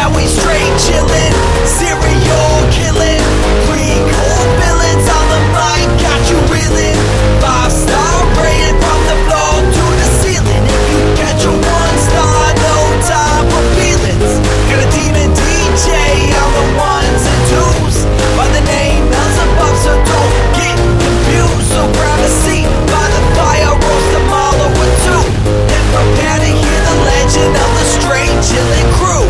Now we straight chillin', serial killing, clean cold villains on the mic, got you reeling. 5-star rated from the floor to the ceiling. If you catch a 1-star, no time for feelings. Got a demon DJ on the ones and twos, by the name Beelzebub, so don't get confused. So grab a seat by the fire, roast them all over two, and prepare to hear the legend of the straight chillin' crew.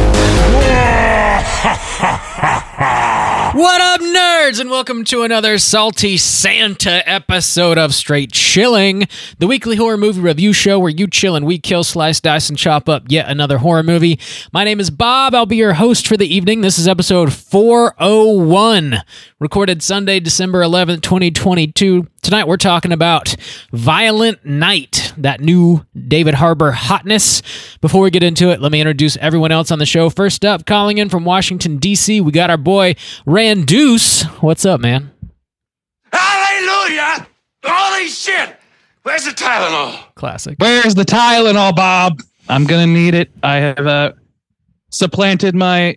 What up, nerds, and welcome to another Salty Santa episode of Straight Chilling, the weekly horror movie review show where you chill and we kill, slice, dice, and chop up yet another horror movie. My name is Bob. I'll be your host for the evening. This is episode 401, recorded Sunday, December 11th, 2022. Tonight we're talking about Violent Night, that new David Harbour hotness. Before we get into it, let me introduce everyone else on the show. First up, calling in from Washington, D.C., we got our boy Randuce. What's up, man? Hallelujah! Holy shit! Where's the Tylenol? Classic. Where's the Tylenol, Bob? I'm gonna need it. I have supplanted my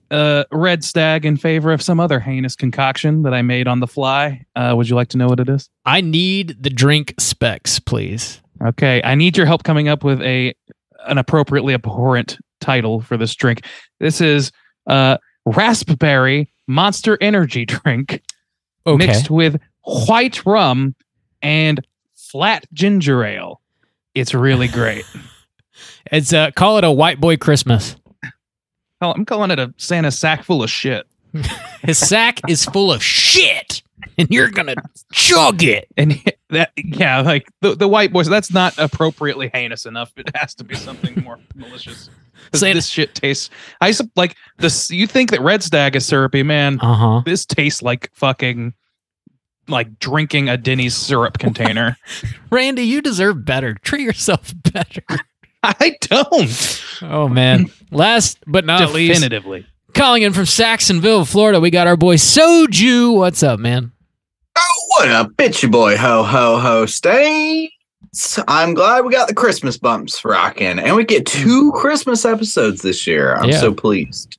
Red Stag in favor of some other heinous concoction that I made on the fly. Would you like to know what it is? I need the drink specs, please. Okay, I need your help coming up with an appropriately abhorrent title for this drink. This is Raspberry Monster Energy Drink mixed with white rum and flat ginger ale. It's really great. It's call it a white boy Christmas. I'm calling it a Santa sack full of shit. His sack is full of shit, and you're gonna chug it. And that, yeah, like the white boys, that's not appropriately heinous enough. It has to be something more malicious. This shit tastes. Like this. You think that Red Stag is syrupy, man? This tastes like fucking like drinking a Denny's syrup container. Randy, you deserve better. Treat yourself better. I don't. Oh man. Last but not least, definitively calling in from Saxonville, Florida, we got our boy Soju. What's up, man? Oh, what up? It's your boy Ho Ho Ho States. I'm glad we got the Christmas bumps rocking, and we get 2 Christmas episodes this year. I'm so pleased.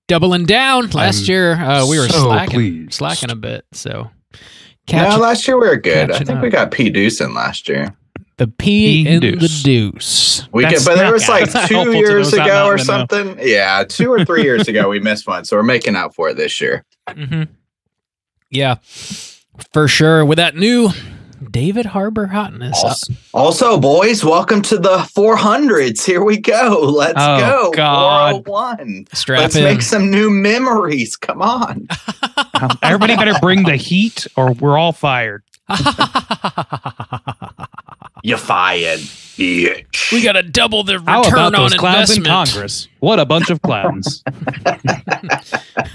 Doubling down. Last year we were so slacking a bit. So last year we were good. I think we got P Deucin last year. The P in the deuce. But there was like 2 years ago or something. Yeah, 2 or 3 years ago we missed one, so we're making up for it this year. Mm-hmm. Yeah, for sure. With that new David Harbour hotness. Also, boys, welcome to the 400s. Here we go. Let's go. God. 401. Let's make some new memories. Come on. Everybody better bring the heat or we're all fired. You're fired, bitch. We got to double the return How about on those clowns investment. in Congress? What a bunch of clowns.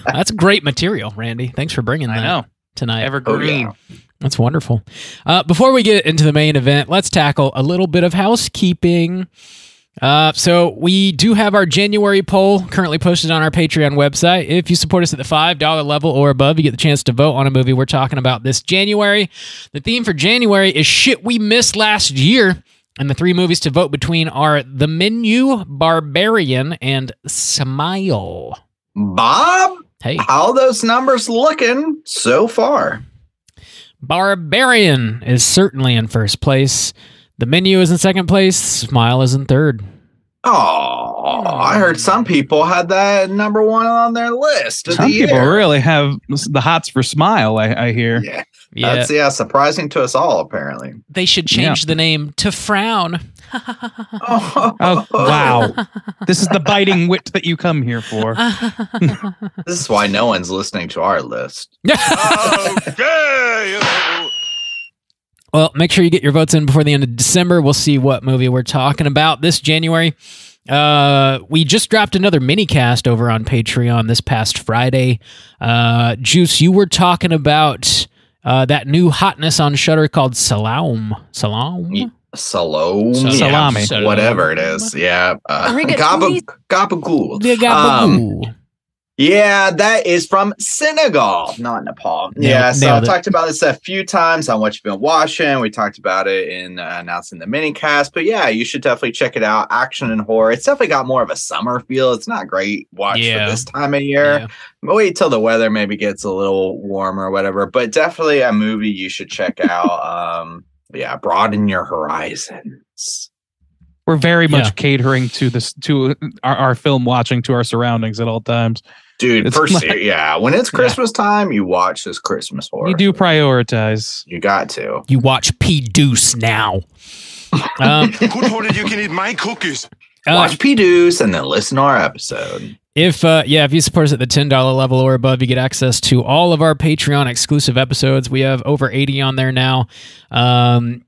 That's great material, Randy. Thanks for bringing that tonight. Evergreen. Oh, yeah. That's wonderful. Before we get into the main event, let's tackle a little bit of housekeeping. So we do have our January poll currently posted on our Patreon website. If you support us at the $5 level or above, you get the chance to vote on a movie we're talking about this January. The theme for January is shit we missed last year. And the 3 movies to vote between are The Menu, Barbarian, and Smile. Bob? Hey. How are those numbers looking so far? Barbarian is certainly in first place. The Menu is in second place. Smile is in third. Oh, I heard some people had that number 1 on their list. Some people really have the hots for Smile, I hear. Yeah. That's surprising to us all, apparently. They should change the name to Frown. Oh, wow. This is the biting wit that you come here for. This is why no one's listening to our list. Okay. Well, make sure you get your votes in before the end of December. We'll see what movie we're talking about this January. We just dropped another mini cast over on Patreon this past Friday. Juice, you were talking about that new hotness on Shudder called Salome. Salome? Salami. Yeah, whatever it is. Yeah. Gabagool. The Gabagool. Yeah, that is from Senegal, not Nepal. So I've talked about this a few times on What You've Been Watching. We talked about it in announcing the mini cast. But yeah, you should definitely check it out. Action and horror. It's definitely got more of a summer feel. It's not great watch for this time of year. Yeah. Wait till the weather maybe gets a little warmer or whatever. But definitely a movie you should check out. Broaden your horizons. We're very much catering to this, to our film watching, to our surroundings at all times. Dude, when it's Christmas time, you watch this Christmas horror. You do prioritize. You got to. You watch P. Deuce now. Who told you can eat my cookies? Watch P. Deuce and then listen to our episode. If you support us at the $10 level or above, you get access to all of our Patreon exclusive episodes. We have over 80 on there now.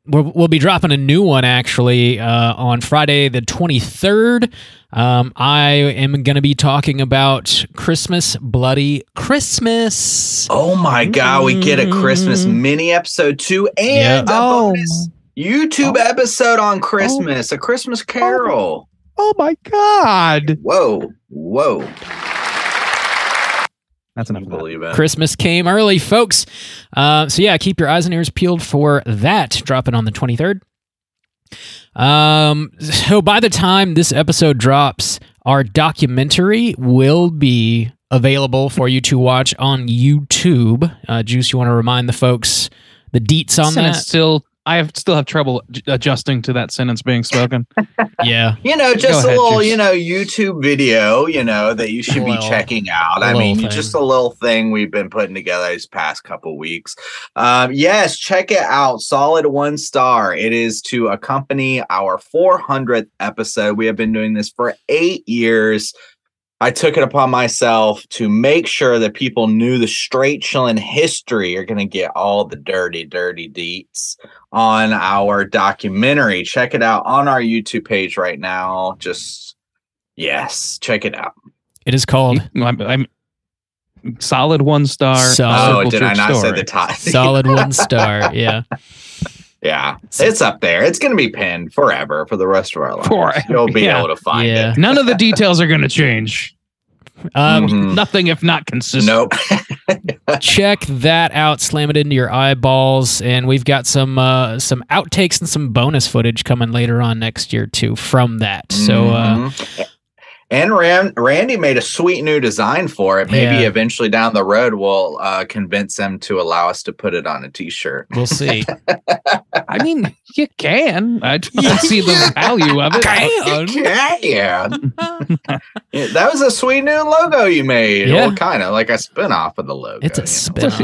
We'll be dropping a new one actually on Friday the 23rd. I am going to be talking about Christmas, Bloody Christmas. Oh my God, we get a Christmas mini episode too, and a bonus YouTube episode on Christmas, a Christmas Carol. Oh my God. Whoa. That's enough. Believe it. Christmas came early, folks. Keep your eyes and ears peeled for that, dropping on the 23rd. So by the time this episode drops, our documentary will be available for you to watch on YouTube. Juice, you want to remind the folks the deets on that? I still have trouble adjusting to that sentence being spoken. Yeah. Just a little, YouTube video, that you should be checking out. I mean, just a little thing we've been putting together these past couple weeks. Yes, check it out. Solid 1 star. It is to accompany our 400th episode. We have been doing this for 8 years. I took it upon myself to make sure that people knew the straight chillin' history. You're going to get all the dirty deets on our documentary. Check it out on our YouTube page right now. Check it out. It is called... I'm solid 1 star. Did I not say the title? Solid 1 star, yeah. Yeah, it's up there. It's going to be pinned forever for the rest of our lives. You'll be able to find it. None of the details are going to change. Nothing if not consistent. Nope. Check that out. Slam it into your eyeballs. And we've got some outtakes and some bonus footage coming later on next year, too, from that. So... And Randy made a sweet new design for it. Maybe eventually down the road we'll convince him to allow us to put it on a T-shirt. We'll see. I mean, you can. I don't see the value of it. Yeah, that was a sweet new logo you made. Yeah. Well, kind of like a spin-off of the logo. It's a spin-off.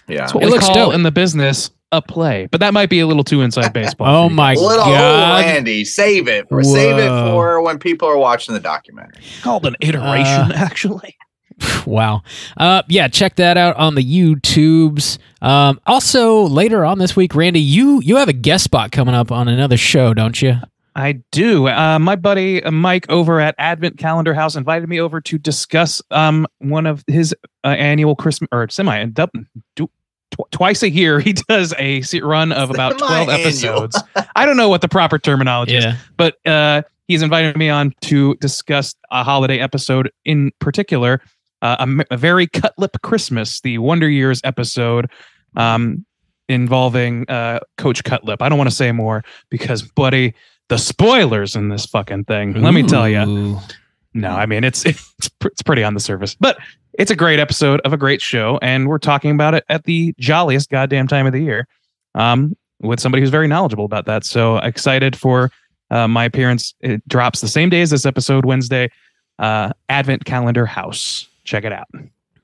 Yeah. That's what it looks dope in the business. A play, but that might be a little too inside baseball. Oh my God, Randy, save it for when people are watching the documentary. Called an iteration, actually. Wow. Check that out on the YouTubes. Also, later on this week, Randy, you have a guest spot coming up on another show, don't you? I do. My buddy Mike over at Advent Calendar House invited me over to discuss one of his annual Christmas or twice a year, he does a run of about 12 episodes. I don't know what the proper terminology is, but he's invited me on to discuss a holiday episode in particular, a very Cutlip Christmas, the Wonder Years episode involving Coach Cutlip. I don't want to say more because, buddy, the spoilers in this fucking thing, let me tell you. No, I mean, it's pretty on the surface, but it's a great episode of a great show, and we're talking about it at the jolliest goddamn time of the year with somebody who's very knowledgeable about that. So excited for my appearance. It drops the same day as this episode, Wednesday. Advent Calendar House. Check it out.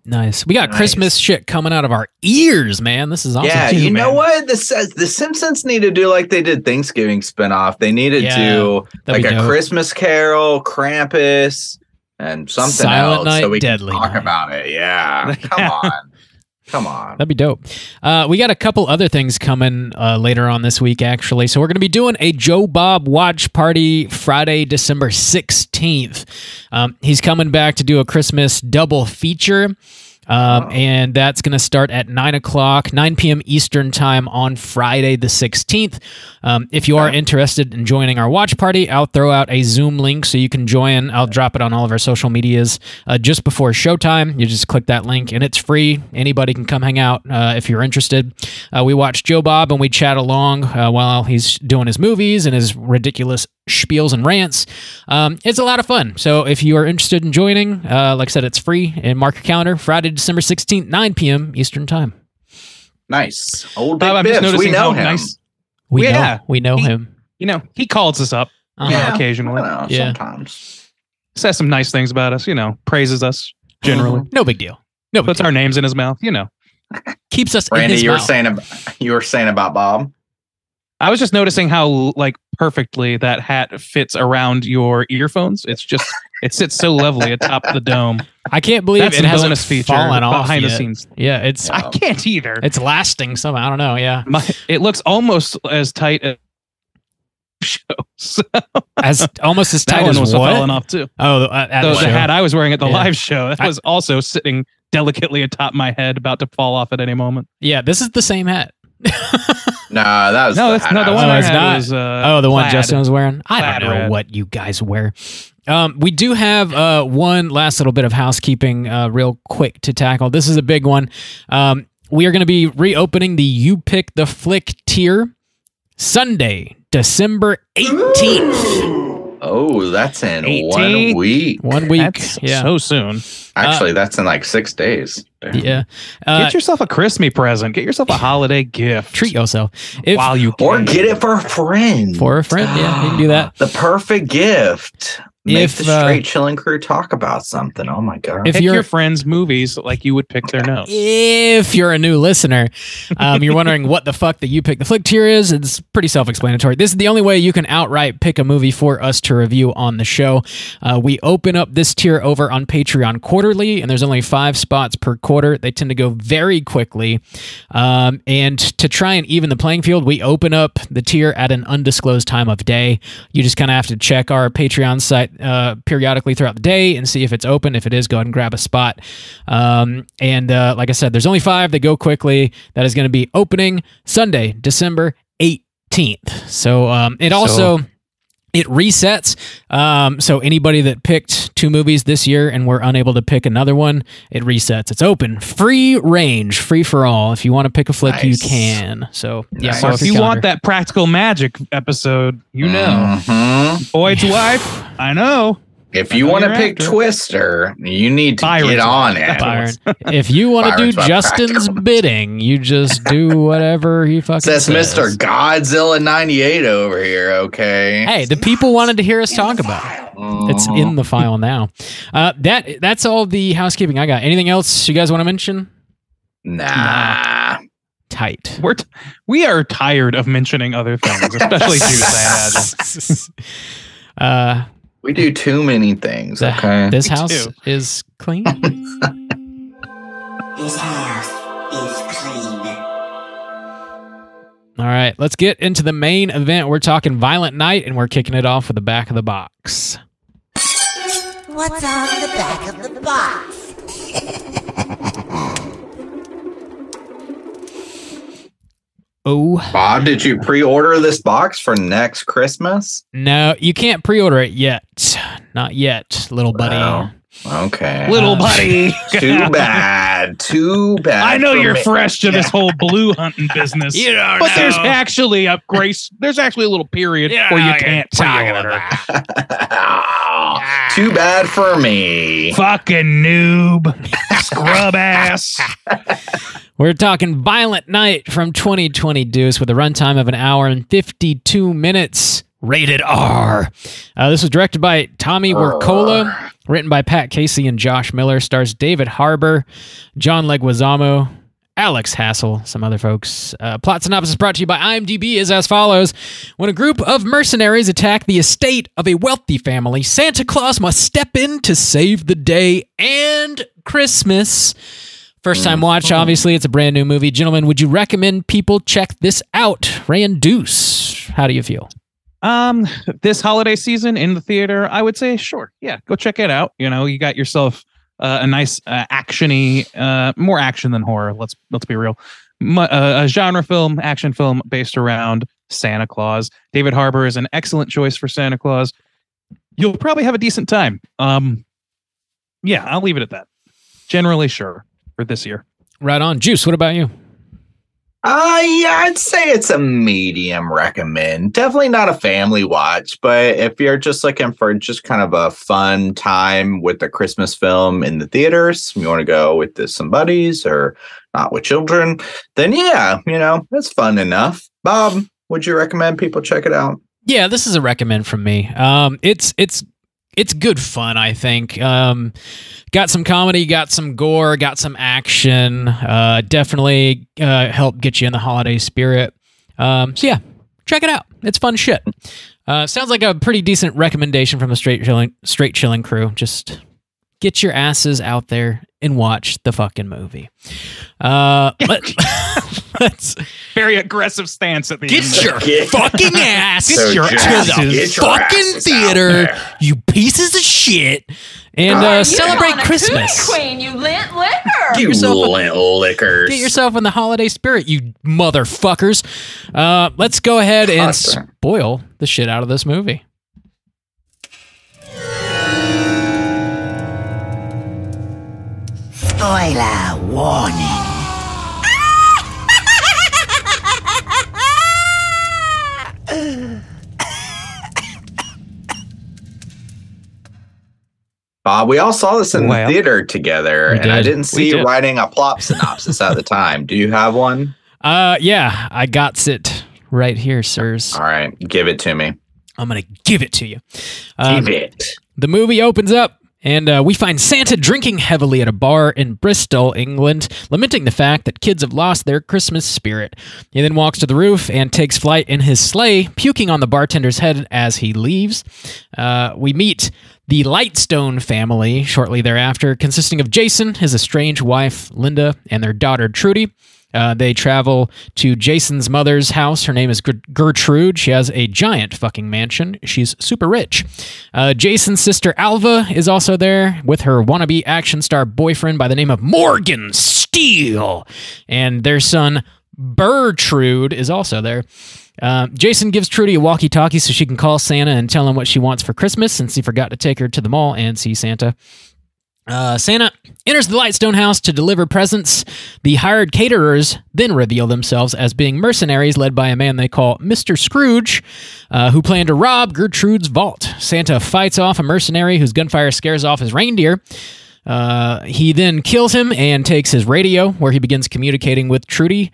Nice. We got Christmas shit coming out of our ears, man. This is awesome. Yeah, you know what? The Simpsons need to do like they did Thanksgiving spinoff. They needed to like a Christmas Carol, Krampus, and something Silent else Night, so we can Deadly talk Night. about it. Yeah. Come on. That'd be dope. We got a couple other things coming later on this week, actually. So we're going to be doing a Joe Bob watch party Friday, December 16th. He's coming back to do a Christmas double feature. And that's going to start at 9 p.m. Eastern time on Friday the 16th. If you are interested in joining our watch party, I'll throw out a Zoom link so you can join. I'll drop it on all of our social medias just before showtime. You just click that link, and it's free. Anybody can come hang out if you're interested. We watch Joe Bob, and we chat along while he's doing his movies and his ridiculous spiels and rants. It's a lot of fun. So if you are interested in joining, like I said, it's free. And mark your calendar, Friday, December 16th, 9 p.m. Eastern time. Nice. Old Big I'm Bibbs. just noticing We know how him. nice. We know him. You know, he calls us up occasionally. Sometimes. Says some nice things about us, praises us generally. No big deal. No big Puts deal. our names in his mouth, Keeps us Randy, in his mouth. you were saying about Bob? I was just noticing how perfectly that hat fits around your earphones. It sits so lovely atop the dome. I can't believe That's it a hasn't bonus feature fallen off behind yet. the scenes. Yeah, it's I can't either. it's lasting somehow. I don't know. Yeah, It looks almost as tight as shows. almost as That tight one as was what? falling off too. Oh, at The the show. hat I was wearing at the Yeah. live show, that was also sitting delicately atop my head, about to fall off at any moment. Yeah, this is the same hat. No, that was No, that's not the one I it's had. not. Was, the one plaid. Justin was wearing. I Plaid don't know red. what you guys wear. We do have one last little bit of housekeeping real quick to tackle. This is a big one. We are going to be reopening the You Pick the Flick tier Sunday, December 18th. Oh, that's in 18? 1 week. 1 week. That's yeah. so soon. Actually, that's in 6 days. Yeah. Get yourself a Christmas present. Get yourself a holiday gift. Treat yourself. If, while you can. Or get it for a friend. for a friend. Yeah, you can do that. The perfect gift. Make If, the Straight Chilling Crew talk about something. Oh my god. If Pick you're your friends' movies like you would pick their notes. If you're a new listener, you're wondering what the fuck the You Pick the Flick tier is, it's pretty self-explanatory. This is the only way you can outright pick a movie for us to review on the show. We open up this tier over on Patreon quarterly, and there's only 5 spots per quarter. They tend to go very quickly. And to try and even the playing field, we open up the tier at an undisclosed time of day. You just kind of have to check our Patreon site periodically throughout the day and see if it's open. If it is, go ahead and grab a spot. And like I said, there's only 5 that go quickly. That is going to be opening Sunday, December 18th. So it resets. So anybody that picked 2 movies this year and were unable to pick another one, it resets. It's open, free range, free for all. If you want to pick a flick, you can. So yeah, Nice. So mark if your you calendar. want that practical magic episode, Mhm. Boyd's wife, I know. If you want to you're pick after. Twister, you need to Byron's get on wife. it. Byron. If you want to do Byron's my Justin's practical. bidding, you just do whatever he fucking Says says. Mr. Godzilla 98 over here, okay? Hey, the people wanted to hear us talk about it. It's in the file now. That's all the housekeeping I got. Anything else you guys want to mention? Nah. Tight. We are tired of mentioning other things, especially Juice, I imagine. We do too many things, okay? This Me house too. is clean. This house is clean. All right, let's get into the main event. We're talking Violent Night, and we're kicking it off with the back of the box. What's on the back of the box? Oh, Bob, did you pre-order this box for next Christmas? no, you can't pre-order it yet. Not yet, little buddy. Oh, okay. Little buddy. Too bad. Too bad. I know for you're me. fresh to this whole blue hunting business. You don't but there's know. actually a grace. There's actually a little period where you can't pre-order. Too bad for me. Fucking noob. Scrub ass. We're talking Violent Night from 2020 Deuce with a runtime of 1 hour and 52 minutes. Rated R. This was directed by Tommy Wirkola, written by Pat Casey and Josh Miller, stars David Harbour, John Leguizamo, Alex Hassel, some other folks. Plot synopsis brought to you by IMDb is as follows. When a group of mercenaries attack the estate of a wealthy family, Santa Claus must step in to save the day and Christmas. First time watch, obviously. It's a brand new movie. Gentlemen, would you recommend people check this out? Ray and Deuce, how do you feel? This holiday season in the theater, I would say, sure. Yeah, go check it out. You know, you got yourself a nice actiony, more action than horror. Let's be real. A genre film, action film based around Santa Claus. David Harbour is an excellent choice for Santa Claus. You'll probably have a decent time. Yeah, I'll leave it at that. Generally, sure, for this year. Right on. Juice, what about you? Yeah, I'd say it's a medium recommend. Definitely not a family watch, but if you're just looking for just kind of a fun time with a Christmas film in the theaters, you want to go with some buddies or not with children, then yeah, it's fun enough. Bob, would you recommend people check it out? Yeah, this is a recommend from me. It's good fun, I think. Got some comedy, got some gore, got some action. Definitely help get you in the holiday spirit. So yeah, check it out. It's fun shit. Sounds like a pretty decent recommendation from the Straight Chilling crew. Just get your asses out there and watch the fucking movie. Let's very aggressive stance at the end. Get your fucking ass to the fucking theater, you pieces of shit, and celebrate Christmas. Queen, you lint liquor. Get yourself in the holiday spirit, you motherfuckers. Let's go ahead and spoil the shit out of this movie. Spoiler warning. Bob, we all saw this in the theater together, and I didn't see you writing a plot synopsis at the time. Do you have one? Yeah, I got it right here, sirs. All right, give it to me. I'm going to give it to you. Give it. The movie opens up, and we find Santa drinking heavily at a bar in Bristol, England, lamenting the fact that kids have lost their Christmas spirit. He then walks to the roof and takes flight in his sleigh, puking on the bartender's head as he leaves. We meet the Lightstone family shortly thereafter, consisting of Jason, his estranged wife, Linda, and their daughter, Trudy. They travel to Jason's mother's house. Her name is Gertrude. She has a giant fucking mansion. She's super rich. Jason's sister Alva is also there with her wannabe action star boyfriend by the name of Morgan Steele. And their son Bertrude is also there. Jason gives Trudy a walkie-talkie so she can call Santa and tell him what she wants for Christmas since he forgot to take her to the mall and see Santa. Santa enters the Lightstone house to deliver presents. The hired caterers then reveal themselves as being mercenaries led by a man they call Mr. Scrooge, who plan to rob Gertrude's vault. Santa fights off a mercenary whose gunfire scares off his reindeer. He then kills him and takes his radio, where he begins communicating with Trudy.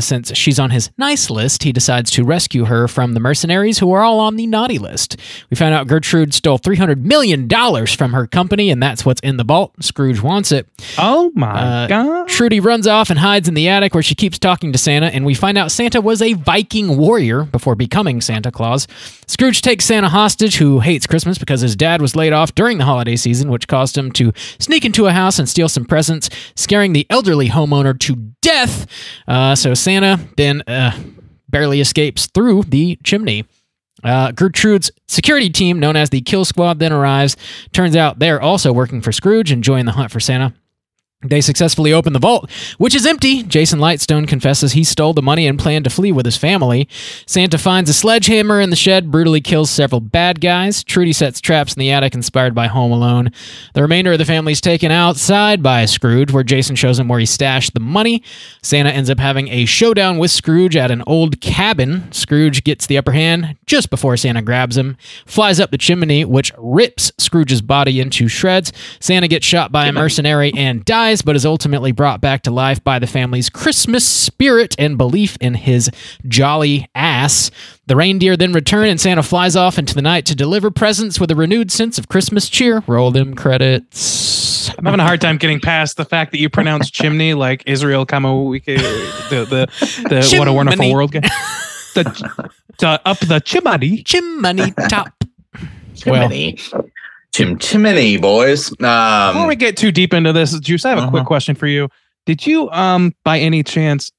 Since she's on his nice list, he decides to rescue her from the mercenaries, who are all on the naughty list. We find out Gertrude stole $300 million from her company, and that's what's in the vault. Scrooge wants it. Oh my God. Trudy runs off and hides in the attic, where she keeps talking to Santa, and we find out Santa was a Viking warrior before becoming Santa Claus. Scrooge takes Santa hostage, who hates Christmas because his dad was laid off during the holiday season, which caused him to sneak into a house and steal some presents, scaring the elderly homeowner to death. So Santa then barely escapes through the chimney. Gertrude's security team, known as the Kill Squad, then arrives. Turns out they're also working for Scrooge and join the hunt for Santa. They successfully open the vault, which is empty. Jason Lightstone confesses he stole the money and planned to flee with his family. Santa finds a sledgehammer in the shed, brutally kills several bad guys. Trudy sets traps in the attic inspired by Home Alone. The remainder of the family is taken outside by Scrooge, where Jason shows him where he stashed the money. Santa ends up having a showdown with Scrooge at an old cabin. Scrooge gets the upper hand just before Santa grabs him, flies up the chimney, which rips Scrooge's body into shreds. Santa gets shot by a mercenary and dies, but is ultimately brought back to life by the family's Christmas spirit and belief in his jolly ass. The reindeer then return, and Santa flies off into the night to deliver presents with a renewed sense of Christmas cheer. Roll them credits. I'm having a hard time getting past the fact that you pronounce chimney like Israel Kamawike, the What a Wonderful World game. Up the chimney. Chimney top. Chimney. Chimney, boys. Before we get too deep into this, Juice, I have a quick question for you. Did you, by any chance,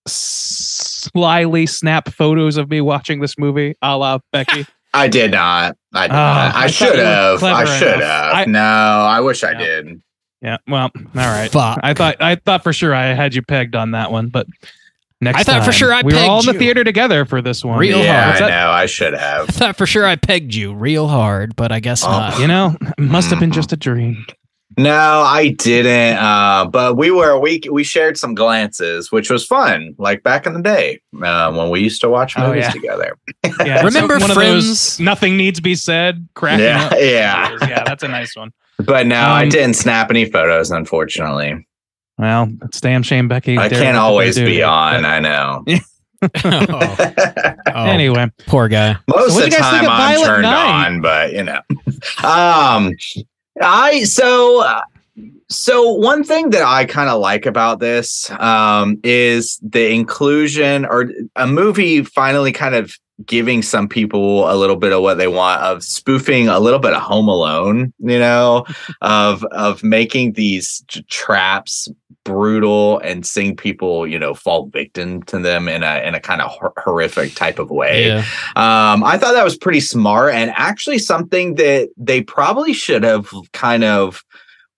slyly snap photos of me watching this movie, a la Becky? I did not. I did not. I should have. No, I wish I did. Yeah. Well, all right. Fuck. I thought for sure I had you pegged on that one, but next I thought for sure we were all in the you. theater together for this one. Real hard. I know. I should have. I thought for sure I pegged you real hard, but I guess not. You know, it must have been just a dream. No, I didn't. But we shared some glances, which was fun. Like back in the day when we used to watch movies together. Yeah, remember one Friends? Of those, nothing needs to be said. Cracking up. Yeah. Yeah, that's a nice one. But no, I didn't snap any photos, unfortunately. Well, it's damn shame, Becky. I can't always be on. I know. Anyway, poor guy. Most of the time I'm turned on, but you know. So one thing that I kind of like about this is the inclusion, or a movie finally kind of giving some people a little bit of what they want, of spoofing a little bit of Home Alone, you know, of making these traps brutal and seeing people, you know, fall victim to them in a kind of horrific type of way. Yeah. I thought that was pretty smart, and actually something that they probably should have kind of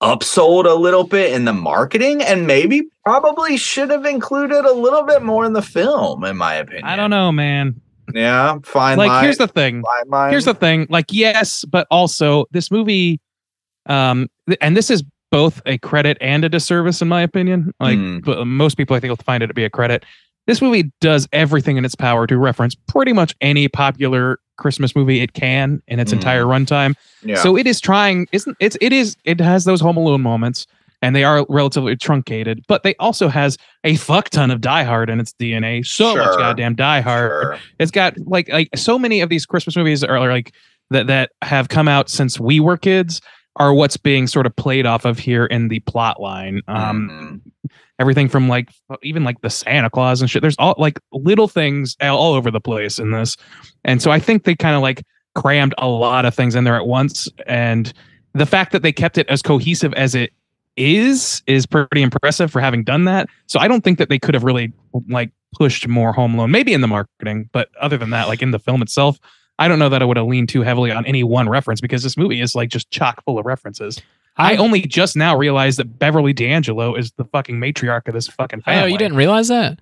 upsold a little bit in the marketing, and maybe probably should have included a little bit more in the film, in my opinion. I don't know, man. Yeah, fine. Like, here's the thing. Like, yes, but also this movie, and this is both a credit and a disservice, in my opinion. Like, but most people, I think, will find it to be a credit. This movie does everything in its power to reference pretty much any popular Christmas movie it can in its entire runtime. Yeah. So it is trying. It has those Home Alone moments, and they are relatively truncated, but they also has a fuck ton of Die Hard in its DNA. So much goddamn Die Hard. Sure. It's got like so many of these Christmas movies are like that have come out since we were kids are what's being sort of played off of here in the plot line. Everything from like even like the Santa Claus and shit. There's all like little things all over the place in this. And so I think they kind of like crammed a lot of things in there at once. And the fact that they kept it as cohesive as it is pretty impressive for having done that. So I don't think that they could have really like pushed more Home Alone, maybe in the marketing, but other than that, like in the film itself, I don't know that I would have leaned too heavily on any one reference, because this movie is like just chock full of references. I only just now realized that Beverly D'Angelo is the fucking matriarch of this fucking family. Oh, you didn't realize that?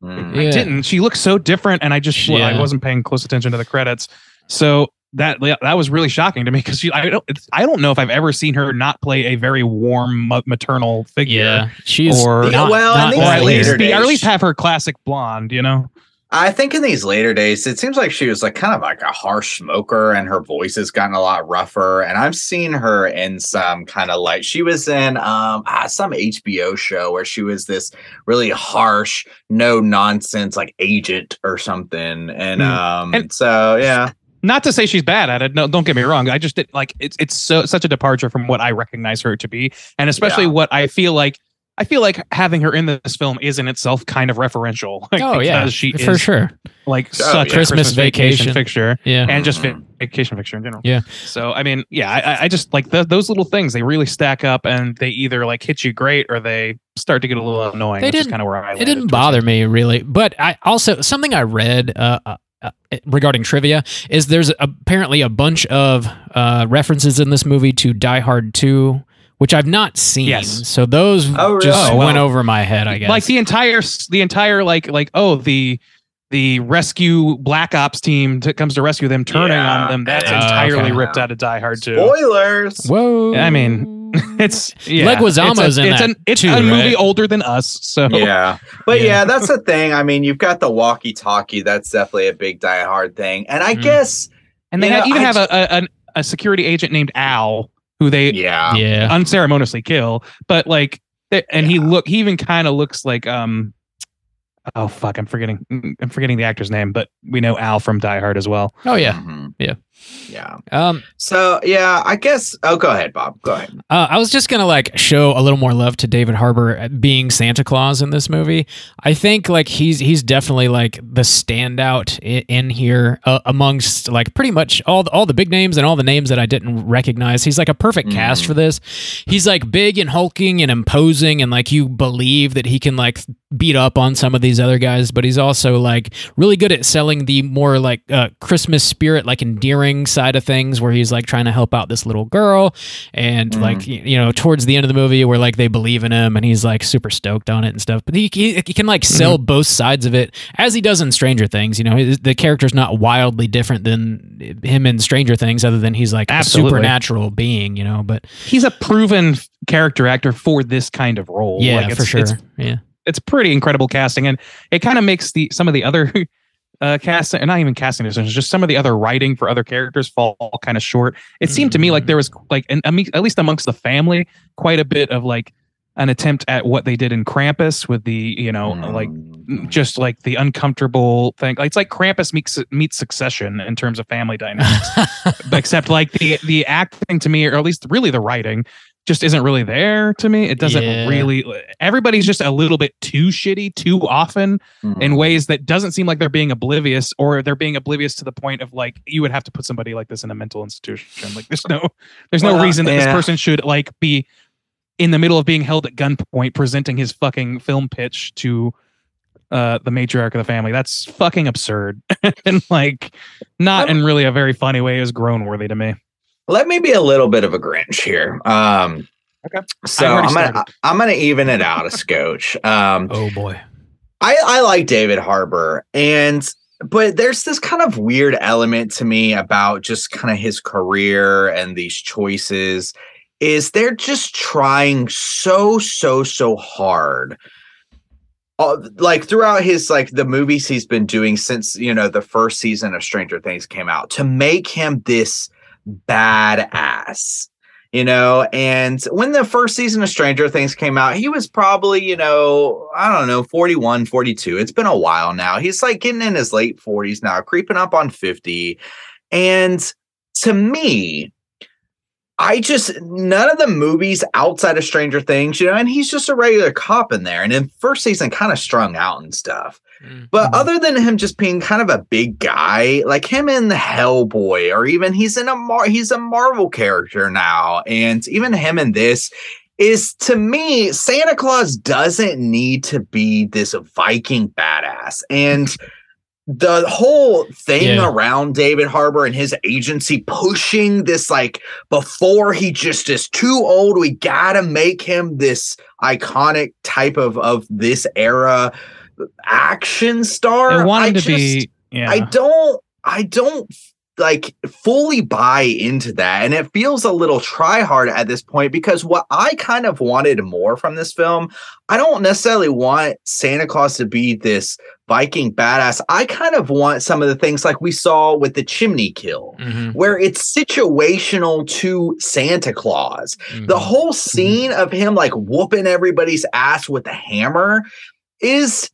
I didn't. She looks so different, and I just I wasn't paying close attention to the credits. So that was really shocking to me, because I don't know if I've ever seen her not play a very warm maternal figure. Yeah, she's or at least have her classic blonde, you know. I think in these later days, it seems like she was like kind of like a harsh smoker, and her voice has gotten a lot rougher. And I've seen her in some kind of like, she was in some HBO show where she was this really harsh, no nonsense like agent or something. And so, yeah. Not to say she's bad at it. No, don't get me wrong. I just did like it's such a departure from what I recognize her to be, and especially what I feel like having her in this film is in itself kind of referential. Like, oh yeah, she for is sure. Like such a Christmas vacation fixture, and just vacation fixture in general. Yeah. So I mean, yeah, I just like those little things. They really stack up, and they either like hit you great or they start to get a little annoying. Which is kind of where I. It didn't bother me really, but I also something I read. Regarding trivia is there's apparently a bunch of references in this movie to Die Hard 2, which I've not seen. Yes. So those went over my head, I guess. Like the entire the rescue Black Ops team that comes to rescue them, turning on them, that's entirely ripped out of Die Hard 2. Spoilers. Whoa. I mean, it's Leguizamo's in that. It's too, a movie right? older than us, so yeah. But yeah, that's the thing. I mean, you've got the walkie-talkie. That's definitely a big Die Hard thing, and I guess, and they even have a security agent named Al who they unceremoniously kill. But like, and he even kind of looks like oh fuck, I'm forgetting the actor's name, but we know Al from Die Hard as well. Oh yeah. So yeah, I guess. Oh, go ahead, Bob. Go ahead. I was just gonna like show a little more love to David Harbour being Santa Claus in this movie. I think like he's definitely like the standout in here amongst like pretty much all the big names and all the names that I didn't recognize. He's like a perfect cast for this. He's like big and hulking and imposing, and like you believe that he can like beat up on some of these other guys, but he's also like really good at selling the more like Christmas spirit, like endearing side of things where he's like trying to help out this little girl, and like, you know, towards the end of the movie where like they believe in him and he's like super stoked on it and stuff. But he can like sell both sides of it, as he does in Stranger Things. You know, the character's not wildly different than him in Stranger Things, other than he's like a supernatural being, you know. But he's a proven character actor for this kind of role. Yeah, like, for sure. It's pretty incredible casting, and it kind of makes some of the other casting, not even casting decisions, just some of the other writing for other characters fall kind of short. It seemed to me like there was like, at least amongst the family, quite a bit of like an attempt at what they did in Krampus with the, you know, like just like the uncomfortable thing. Like, it's like Krampus meets Succession in terms of family dynamics, except like the acting to me, or at least really the writing, just isn't really there to me. It doesn't really, everybody's just a little bit too shitty too often in ways that doesn't seem like they're being oblivious, or they're being oblivious to the point of like, you would have to put somebody like this in a mental institution. Like there's no reason that this person should like be in the middle of being held at gunpoint presenting his fucking film pitch to the matriarch of the family. That's fucking absurd. And like not in really a very funny way. It was groan worthy to me. Let me be a little bit of a Grinch here. Okay. So I'm gonna even it out a scotch. Oh boy. I like David Harbour, but there's this kind of weird element to me about just kind of his career and these choices, is they're just trying so hard. Like throughout his, like the movies he's been doing since, you know, the first season of Stranger Things came out, to make him this badass, you know. And when the first season of Stranger Things came out, he was probably, you know, I don't know, 41, 42. It's been a while now. He's like getting in his late 40s now, creeping up on 50. And to me, none of the movies outside of Stranger Things, you know, and he's just a regular cop in there. And in first season, kind of strung out and stuff. But other than him just being kind of a big guy, like him in the Hellboy, or even he's a Marvel character now. And even him in this is, to me, Santa Claus doesn't need to be this Viking badass. And the whole thing around David Harbour and his agency pushing this, like, before he just is too old, we gotta make him this iconic type of this era action star. I want him to be. I don't like fully buy into that, and it feels a little try hard at this point, because what I kind of wanted more from this film, I don't necessarily want Santa Claus to be this Viking badass. I kind of want some of the things like we saw with the chimney kill, where it's situational to Santa Claus. The whole scene of him like whooping everybody's ass with a hammer is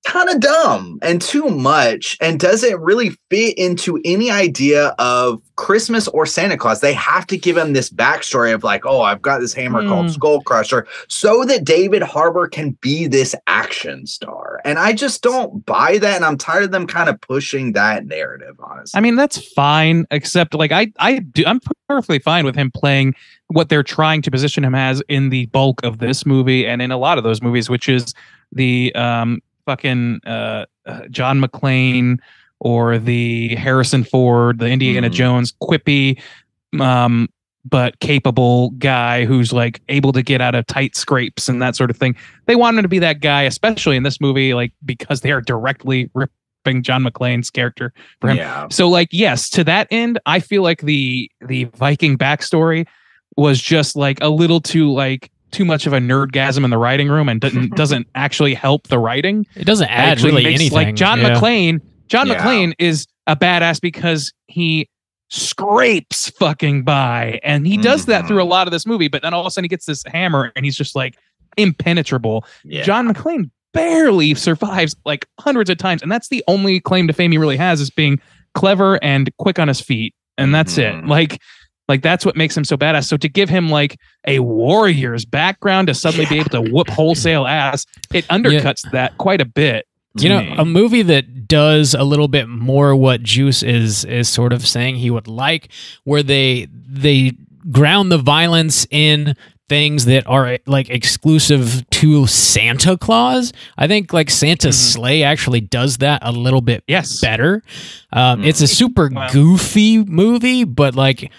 kind of dumb and too much, and doesn't really fit into any idea of Christmas or Santa Claus. They have to give him this backstory of like, oh, I've got this hammer called Skull Crusher, so that David Harbour can be this action star. And I just don't buy that, and I'm tired of them kind of pushing that narrative, honestly. I mean, that's fine, except like I'm perfectly fine with him playing what they're trying to position him as in the bulk of this movie and in a lot of those movies, which is the fucking John McClane or the Harrison Ford, the Indiana Jones quippy but capable guy who's like able to get out of tight scrapes and that sort of thing. They want him to be that guy, especially in this movie, like because they are directly ripping John McClane's character for him. Yeah. So like, yes, to that end, I feel like the Viking backstory was just like a little too much of a nerdgasm in the writing room, and doesn't actually help the writing. It doesn't add really anything. Like John McClane is a badass because he scrapes fucking by, and he does that through a lot of this movie, but then all of a sudden he gets this hammer and he's just like impenetrable. John McClane barely survives like hundreds of times, and that's the only claim to fame he really has, is being clever and quick on his feet, and that's it. Like that's what makes him so badass. So to give him like a warrior's background to suddenly be able to whoop wholesale ass, it undercuts that quite a bit. You know, a movie that does a little bit more what Juice is sort of saying he would like, where they ground the violence in things that are like exclusive to Santa Claus. I think like Santa's sleigh actually does that a little bit better. It's a super goofy movie, but like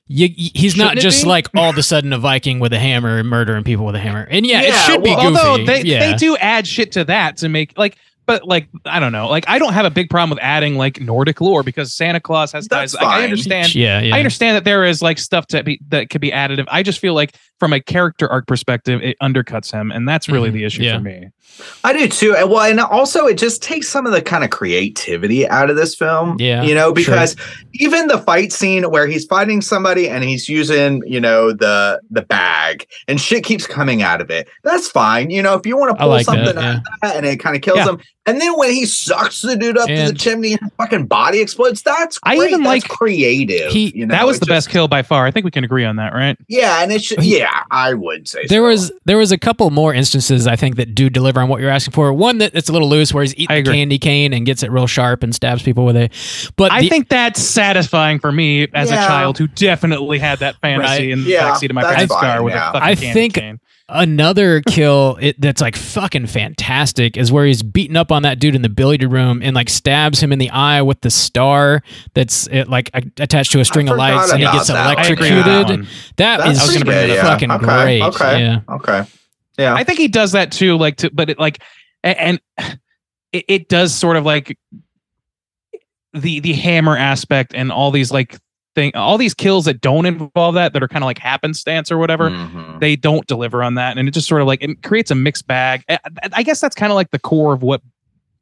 he's not just like all of a sudden a Viking with a hammer and murdering people with a hammer. And it should be goofy. Although they do add shit to that to make like. But like, I don't know. Like, I don't have a big problem with adding like Nordic lore because Santa Claus has ties. Like, I understand. I understand that there is like stuff that could be additive. I just feel like from a character arc perspective, it undercuts him, and that's really the issue for me. I do too. Well, and also it just takes some of the kind of creativity out of this film. Yeah, you know, because even the fight scene where he's fighting somebody and he's using, you know, the bag and shit keeps coming out of it. That's fine. You know, if you want to pull something out of that and it kind of kills him. And then when he sucks the dude up to the chimney and his fucking body explodes, that's great. I even that's creative. You know? That was the best kill by far. I think we can agree on that, right? Yeah, and it's I would say there was a couple more instances I think that do deliver on what you're asking for. One that it's a little loose where he's eating the candy cane and gets it real sharp and stabs people with it. But I think that's satisfying for me as a child who definitely had that fantasy in the backseat of my parents' car with a fucking candy cane. Another kill that's like fucking fantastic is where he's beating up on that dude in the billiard room and like stabs him in the eye with the star that's like attached to a string of lights and he gets electrocuted. That is fucking great. Okay. Yeah. I think he does that too, but it does sort of like the hammer aspect and all these like all these kills that don't involve that are kind of like happenstance or whatever, they don't deliver on that. And it just sort of like, it creates a mixed bag. I guess that's kind of like the core of what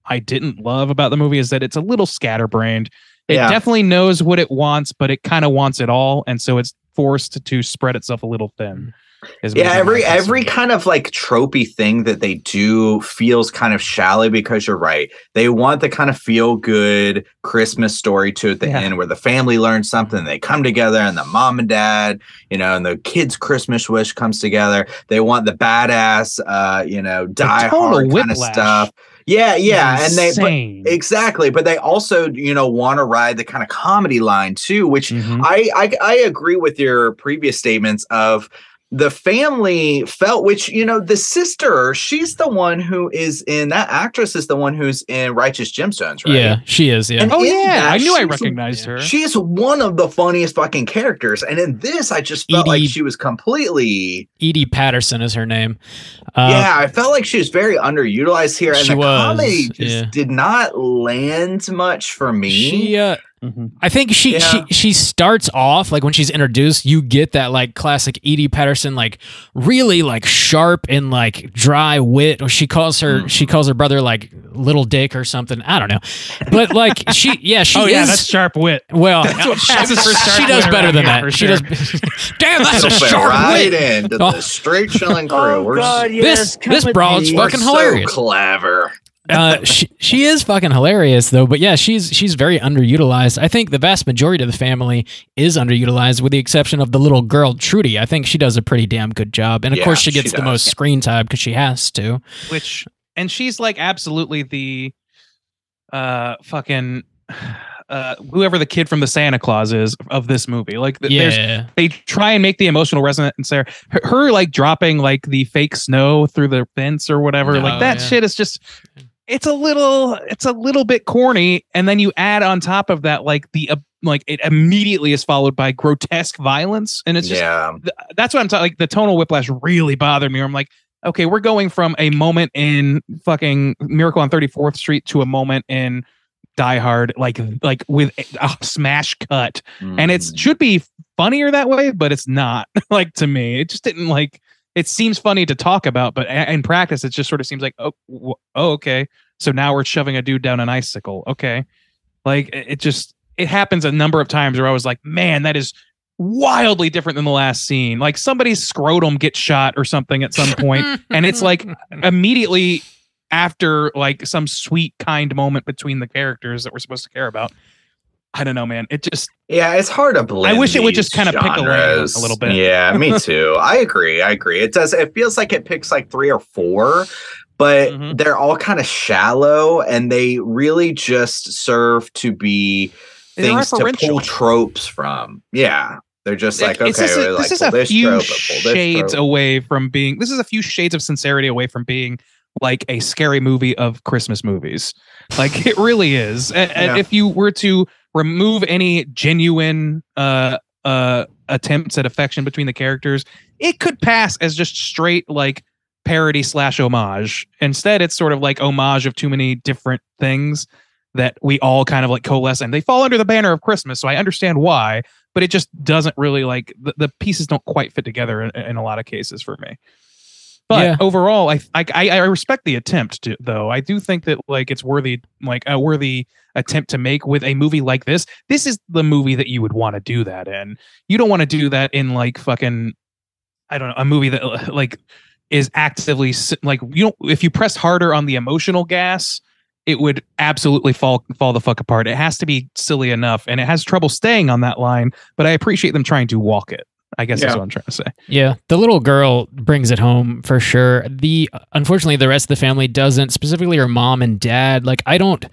I didn't love about the movie is that it's a little scatterbrained. It definitely knows what it wants, but it kind of wants it all. And so it's forced to spread itself a little thin. Every kind of like tropey thing that they do feels kind of shallow because you're right. They want the kind of feel good Christmas story to at the end where the family learns something, they come together and the mom and dad, you know, and the kids' Christmas wish comes together. They want the badass, die hard kind of stuff. Yeah. And exactly. But they also, want to ride the kind of comedy line too, which I agree with your previous statements of the family felt, which, the sister, she's the one who is in, that actress is the one who's in Righteous Gemstones, right? Yeah, she is. Yeah. And I knew I recognized her. She's one of the funniest fucking characters. And in this, I just felt like she was completely... Edie Patterson is her name. I felt like she was very underutilized here. And the comedy just did not land much for me. I think she starts off like when she's introduced, you get that like classic Edie Patterson, like really like sharp and like dry wit. Or she calls her brother like little dick or something. I don't know, but like she is. That's sharp wit. Well, she does better than that. She does. Damn, that's a sharp wit. Into the Straight Chilling crew. This broad's fucking hilarious. So clever. She is fucking hilarious though, but yeah, she's very underutilized. I think the vast majority of the family is underutilized with the exception of the little girl Trudy. I think she does a pretty damn good job, and of course she gets the most screen time because she has to. And she's like absolutely the fucking whoever the kid from the Santa Claus is of this movie. Like they try and make the emotional resonance there. Her like dropping like the fake snow through the fence or whatever. Shit is just. It's a little bit corny, and then you add on top of that like it immediately is followed by grotesque violence, and it's just that's what I'm talking. Like the tonal whiplash really bothered me. Where I'm like, okay, we're going from a moment in fucking Miracle on 34th Street to a moment in Die Hard, like with a smash cut, and it should be funnier that way, but it's not. Like to me, it just didn't like. It seems funny to talk about, but in practice, it just sort of seems like, oh, okay. So now we're shoving a dude down an icicle. Okay. Like it happens a number of times where I was like, man, that is wildly different than the last scene. Like somebody's scrotum gets shot or something at some point, and it's like immediately after like some sweet, kind moment between the characters that we're supposed to care about. I don't know, man. It just... Yeah, it's hard to blend. I wish it would just kind of pick a lane a little bit. Yeah, me too. I agree. It does. It feels like it picks like 3 or 4, but they're all kind of shallow, and they really just serve to be things to pull tropes from. Yeah. They're just like, okay, this is a few shades away from being. This is a few shades of sincerity away from being like a scary movie of Christmas movies. Like it really is. And if you were to remove any genuine attempts at affection between the characters, it could pass as just straight like parody / homage. Instead, it's sort of like homage of too many different things that we all kind of like coalesce, and they fall under the banner of Christmas. So I understand why, but it just doesn't really like the pieces don't quite fit together in a lot of cases for me. But overall, I respect the attempt to, though. I do think that like it's worthy, like a worthy attempt to make with a movie like this. This is the movie that you would want to do that in. You don't want to do that in like fucking, I don't know, a movie that like is actively like, you don't, if you press harder on the emotional gas, it would absolutely fall the fuck apart. It has to be silly enough, and it has trouble staying on that line, but I appreciate them trying to walk it, I guess that's what I'm trying to say. Yeah, the little girl brings it home for sure. Unfortunately, the rest of the family doesn't, specifically her mom and dad. Like, I don't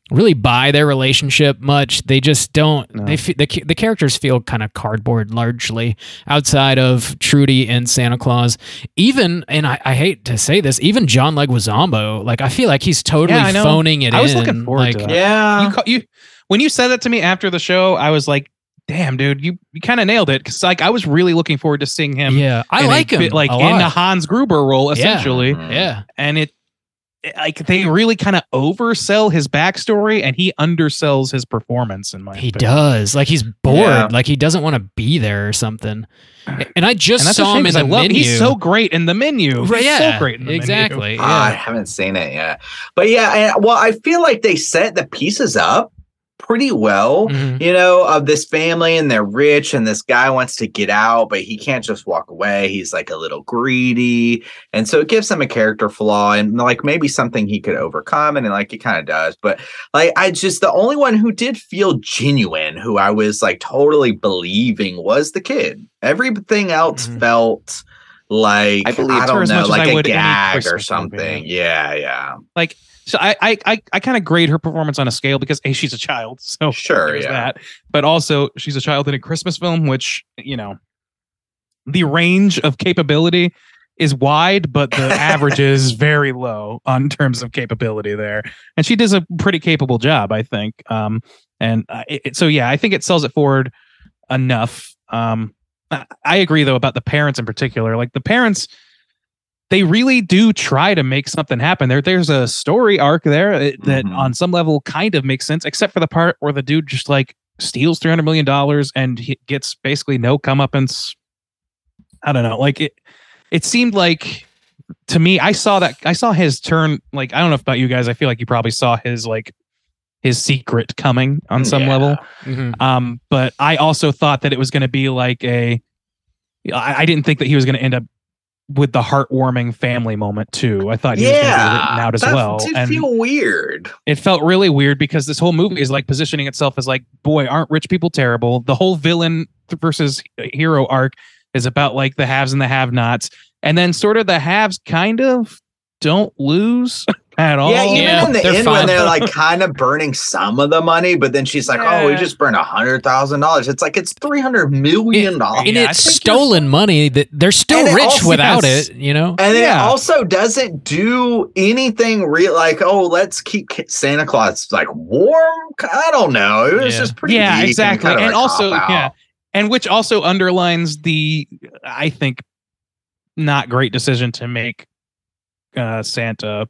really buy their relationship much. They just don't. No. The characters feel kind of cardboard largely outside of Trudy and Santa Claus. Even, and I hate to say this, even John Leguizamo, like I feel like he's totally phoning it in. I was looking forward to that. Yeah. You when you said that to me after the show, I was like, damn, dude, you kind of nailed it. Because like I was really looking forward to seeing him. Yeah, I like him like in a Hans Gruber role, essentially. Yeah. And it like they really kind of oversell his backstory, and he undersells his performance. In my opinion, he does. Like he's bored. Like he doesn't want to be there or something. And I just saw him in the menu. He's so great in the menu. Right, he's so great in the menu. Yeah. I haven't seen it yet, but I feel like they set the pieces up pretty well, you know, of this family, and they're rich, and this guy wants to get out, but he can't just walk away. He's like a little greedy, and so it gives him a character flaw and like maybe something he could overcome, and like it kind of does. But like the only one who did feel genuine, who I was like totally believing, was the kid. Everything else felt like I don't know, like a gag or something. Movie. Yeah. Like. So I kind of grade her performance on a scale because A, she's a child, so sure, that. But also she's a child in a Christmas film, which, you know, the range of capability is wide, but the average is very low on terms of capability there. And she does a pretty capable job, I think. I think it sells it forward enough. I agree though about the parents in particular. Like the parents, they really do try to make something happen. There's a story arc there that on some level kind of makes sense, except for the part where the dude just like steals $300 million and he gets basically no comeuppance. I don't know. Like it seemed like to me, I saw his turn. Like, I don't know about you guys. I feel like you probably saw his secret coming on some level. But I also thought that it was going to be like I didn't think that he was going to end up with the heartwarming family moment too. I thought he was going to be written out as well. It did feel weird. It felt really weird because this whole movie is like positioning itself as like, boy, aren't rich people terrible? The whole villain versus hero arc is about like the haves and the have-nots. And then sort of the haves kind of don't lose at all. Yeah, even in the end when they're like kind of burning some of the money, but then she's like, "Oh, we just burned $100,000." It's like it's $300 million, and it's stolen money that they're still rich without it, you know. And then it also doesn't do anything real. Like, oh, let's keep Santa Claus like warm. I don't know. It was just pretty. Yeah, exactly. And also, and which also underlines the, I think, not great decision to make Santa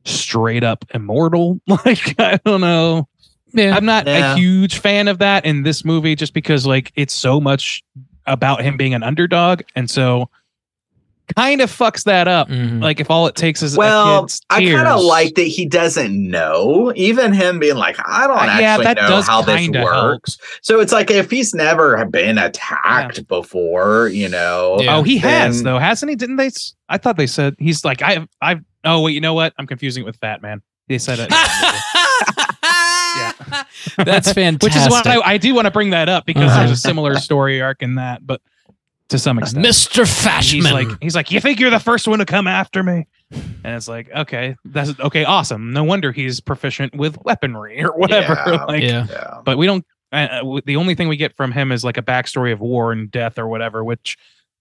straight up immortal. Like, I don't know. I'm not a huge fan of that in this movie, just because like it's so much about him being an underdog, and so kind of fucks that up. Like if all it takes is a kid's tears. I kind of like that he doesn't know. Even him being like, I don't actually know how this works. So it's like if he's never been attacked before, you know. Oh, he has though, hasn't he? Didn't they? I thought they said he's like I've. Oh wait, you know what? I'm confusing it with Fat Man. They said it. That's fantastic. Which is why I do want to bring that up, because there's a similar story arc in that, but to some extent, Mr. Fashman. He's like, you think you're the first one to come after me? And it's like, okay, awesome. No wonder he's proficient with weaponry or whatever. But we don't the only thing we get from him is like a backstory of war and death or whatever, which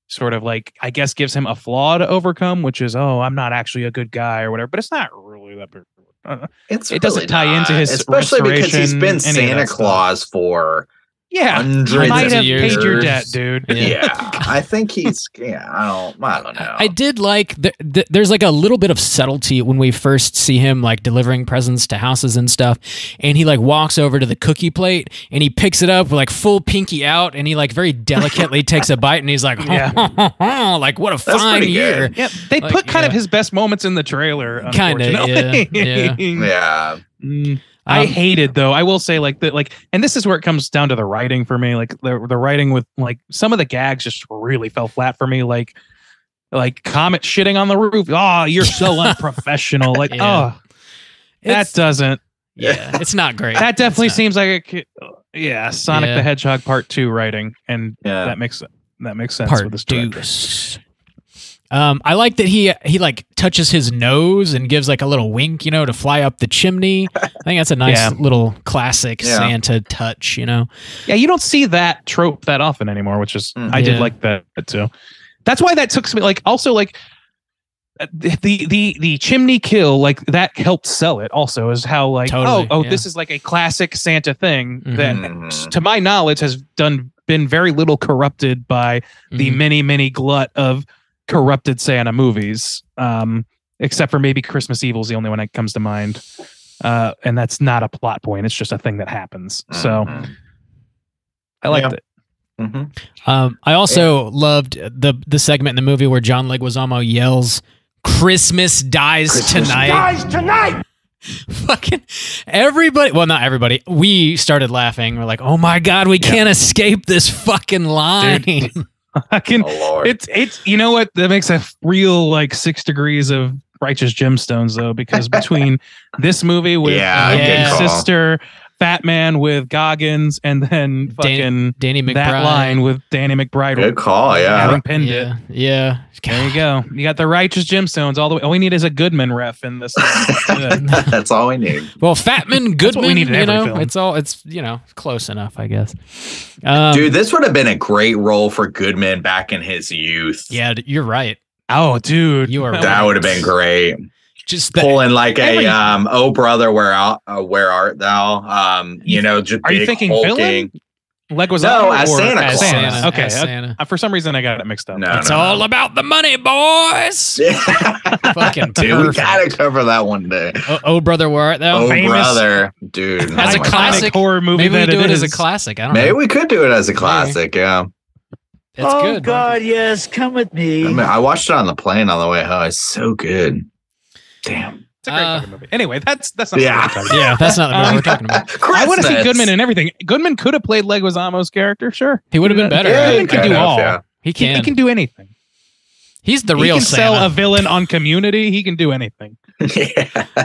sort of like, I guess, gives him a flaw to overcome, which is, I'm not actually a good guy or whatever. But it's not really that big. It doesn't tie into his, especially because he's been Santa Claus for hundreds you might have of years. paid your debt, dude. Yeah, I think he's. I don't know. I did like there's like a little bit of subtlety when we first see him like delivering presents to houses and stuff, and he like walks over to the cookie plate and he picks it up with like full pinky out, and he like very delicately takes a bite, and he's like, like what a fine year. Yeah, they put kind of his best moments in the trailer. Kind of, yeah. I hated, though, I will say, like, and this is where it comes down to the writing for me. Like the writing with like some of the gags just really fell flat for me. Like Comet shitting on the roof. Oh, you're so unprofessional. Like, that doesn't. Yeah, it's not great. That definitely seems like Sonic the Hedgehog Part 2 writing, and that makes sense Part with this director. I like that he like touches his nose and gives like a little wink, to fly up the chimney. I think that's a nice little classic Santa touch, Yeah, you don't see that trope that often anymore, which is I did like that too. That's why that took me also like the chimney kill, like that helped sell it also, is how like this is like a classic Santa thing that to my knowledge has been very little corrupted by the many glut of corrupted Santa movies, except for maybe Christmas Evil is the only one that comes to mind, and that's not a plot point, it's just a thing that happens. So I liked it. I also loved the segment in the movie where John Leguizamo yells, "Christmas dies tonight." Fucking everybody, well, not everybody, we started laughing. We're like, oh my god, we can't escape this fucking line. Dude. It's you know what, that makes a real like 6 degrees of Righteous Gemstones though, because between this movie with sister, Fat Man with Goggins, and then fucking Danny McBride, that line with Danny McBride, good call, having pinned it. Yeah, there you go. You got the Righteous Gemstones all the way. All we need is a Goodman ref in this. That's all we need. Well, Fatman, Goodman, we need in every film. it's close enough, I guess. Dude, this would have been a great role for Goodman back in his youth. Yeah, you're right. Oh, dude, you are. That would have been great. Just pulling like oh brother, where art thou? Just are you thinking hulking villain? Leguizamo? No, as Santa as Claus. Santa. Okay, as Santa. For some reason I got it mixed up. It's all about the money, boys. Fucking dude, we gotta cover that one day. Oh brother, where art thou? Oh brother, dude. As a classic horror movie. Maybe we do it as a classic. I don't know. Maybe we could do it as a classic. Yeah. It's good. Oh God, yes, come with me. I watched it on the plane on the way home. It's so good. Damn. It's a great fucking movie. Anyway, that's not what we're talking about. Yeah, that's not the movie we're talking about. I want to see Goodman and everything. Goodman could have played Leguizamo's character, sure. He would have been better. Goodman can do all. Yeah. He can. He can do anything. He's the real Santa. He can sell a villain on Community. He can do anything.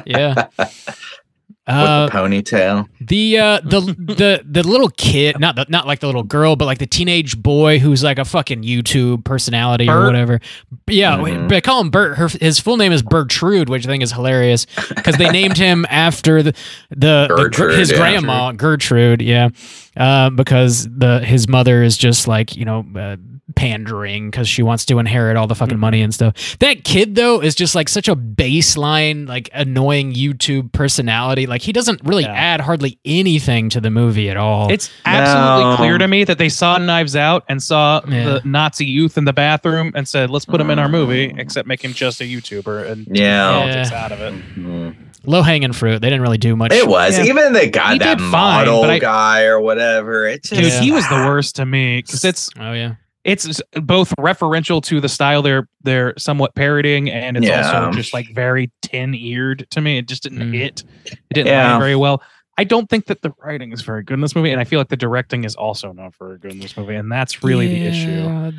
Yeah. With the ponytail. The little kid, not like the little girl, but like the teenage boy who's like a fucking YouTube personality or whatever. Yeah, they call him Bert. His full name is Bertrude, which I think is hilarious because they named him after his grandma Gertrude. Yeah, because his mother is just like pandering because she wants to inherit all the fucking money and stuff. That kid though is just like such a baseline like annoying YouTube personality. Like he doesn't really add hardly anything to the movie at all. It's absolutely clear to me that they saw Knives Out and saw the Nazi youth in the bathroom and said, let's put him in our movie, except make him just a YouTuber and politics out of it. Low hanging fruit. They didn't really do much. It was even they got that model guy or whatever. It's just, dude, he was the worst to me because it's both referential to the style they're somewhat parodying, and it's also just like very tin-eared to me. It just didn't hit. It didn't land very well. I don't think that the writing is very good in this movie, and I feel like the directing is also not very good in this movie, and that's really the issue.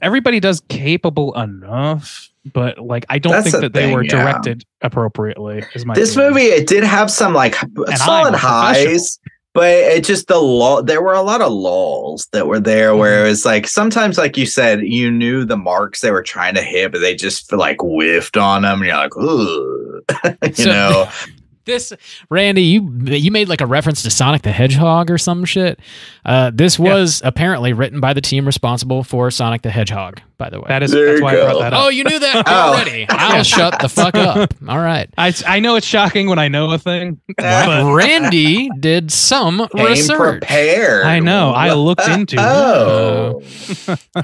Everybody does capable enough, but like I don't think that they were directed appropriately. This movie, it did have some like solid highs. But it just there were a lot of lulls that were there where it was like sometimes, like you said, you knew the marks they were trying to hit, but they just like whiffed on them. And you're like, ooh, This, Randy, you made like a reference to Sonic the Hedgehog or some shit. This was apparently written by the team responsible for Sonic the Hedgehog, by the way. That's why I brought that up. Oh, you knew that already. I'll shut the fuck up. All right. I know it's shocking when I know a thing. But Randy did some research. Prepared. I know. I looked into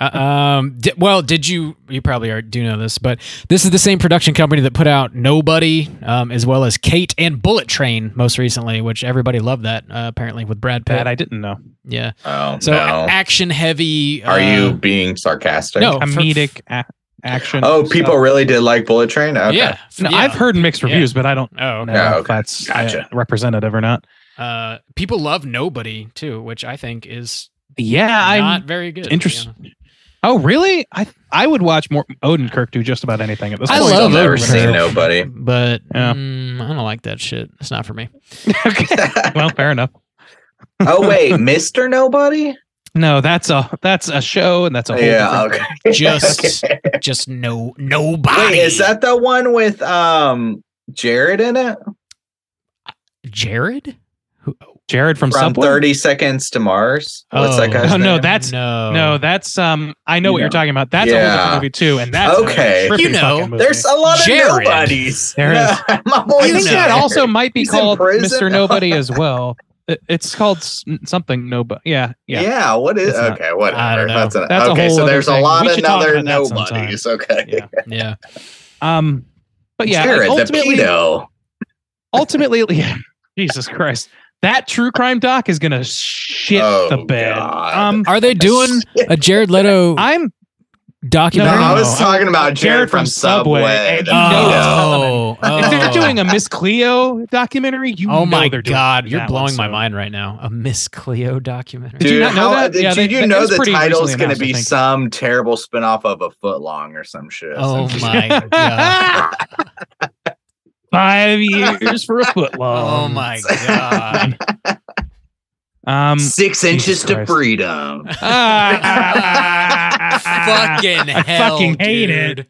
it. Well, did you probably do know this, but this is the same production company that put out Nobody, as well as Kate and Bullet Train most recently, which everybody loved that, apparently, with Brad Pitt. That I didn't know. Yeah. Oh, so action heavy. Are you being sarcastic? No. Comedic action. Oh, people really did like Bullet Train? Okay. Yeah. No, I've heard mixed reviews, but I don't know if that's representative or not. People love Nobody, too, which I think is not very good. Interesting. Oh, really? I would watch more Odenkirk do just about anything at this point. I love never seen Nobody. But I don't like that shit. It's not for me. Okay. Well, fair enough. Oh, wait. Mr. Nobody? No, that's a show, and that's a whole okay. Just nobody. Wait, is that the one with Jared in it? Jared? Jared from Subway? 30 Seconds to Mars. What's that guy's name? No, that's I know what you're talking about. That's a whole different movie too, and that's okay. There's a lot of Jared. nobodies. There is. I think that also might be called Mr. Nobody as well. It's called something Nobody. Yeah. What is? Okay, whatever. I don't know. That's okay. So there's a lot of other nobodies. Okay. Yeah. But yeah, Jared, the ultimately, Jesus Christ. That true crime doc is gonna shit the bed. Are they doing a Jared Leto documentary? No, I was talking about Jared from Subway. If they're doing a Miss Cleo documentary, oh my god, you're blowing my mind right now. A Miss Cleo documentary. Did you not know that? Did you know the title's going to be some terrible spinoff of a Footlong or some shit? Oh my god. 5 years for a footlong. Oh my god. 6 inches to freedom. Fucking hell. Fucking hate dude. it.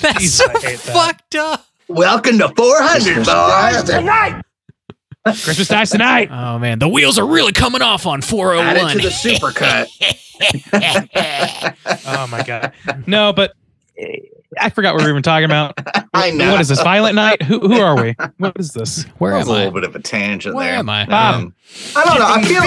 That's so fucked up. Welcome to 400, boys. Tonight. Christmas dice tonight. Oh man, the wheels are really coming off on 401. Add it to the supercut. Oh my god. No, but I forgot what we were even talking about. I know. What is this? Violent Night? Who are we? What is this? Where am I? A little bit of a tangent Where there. am I? I don't know. I feel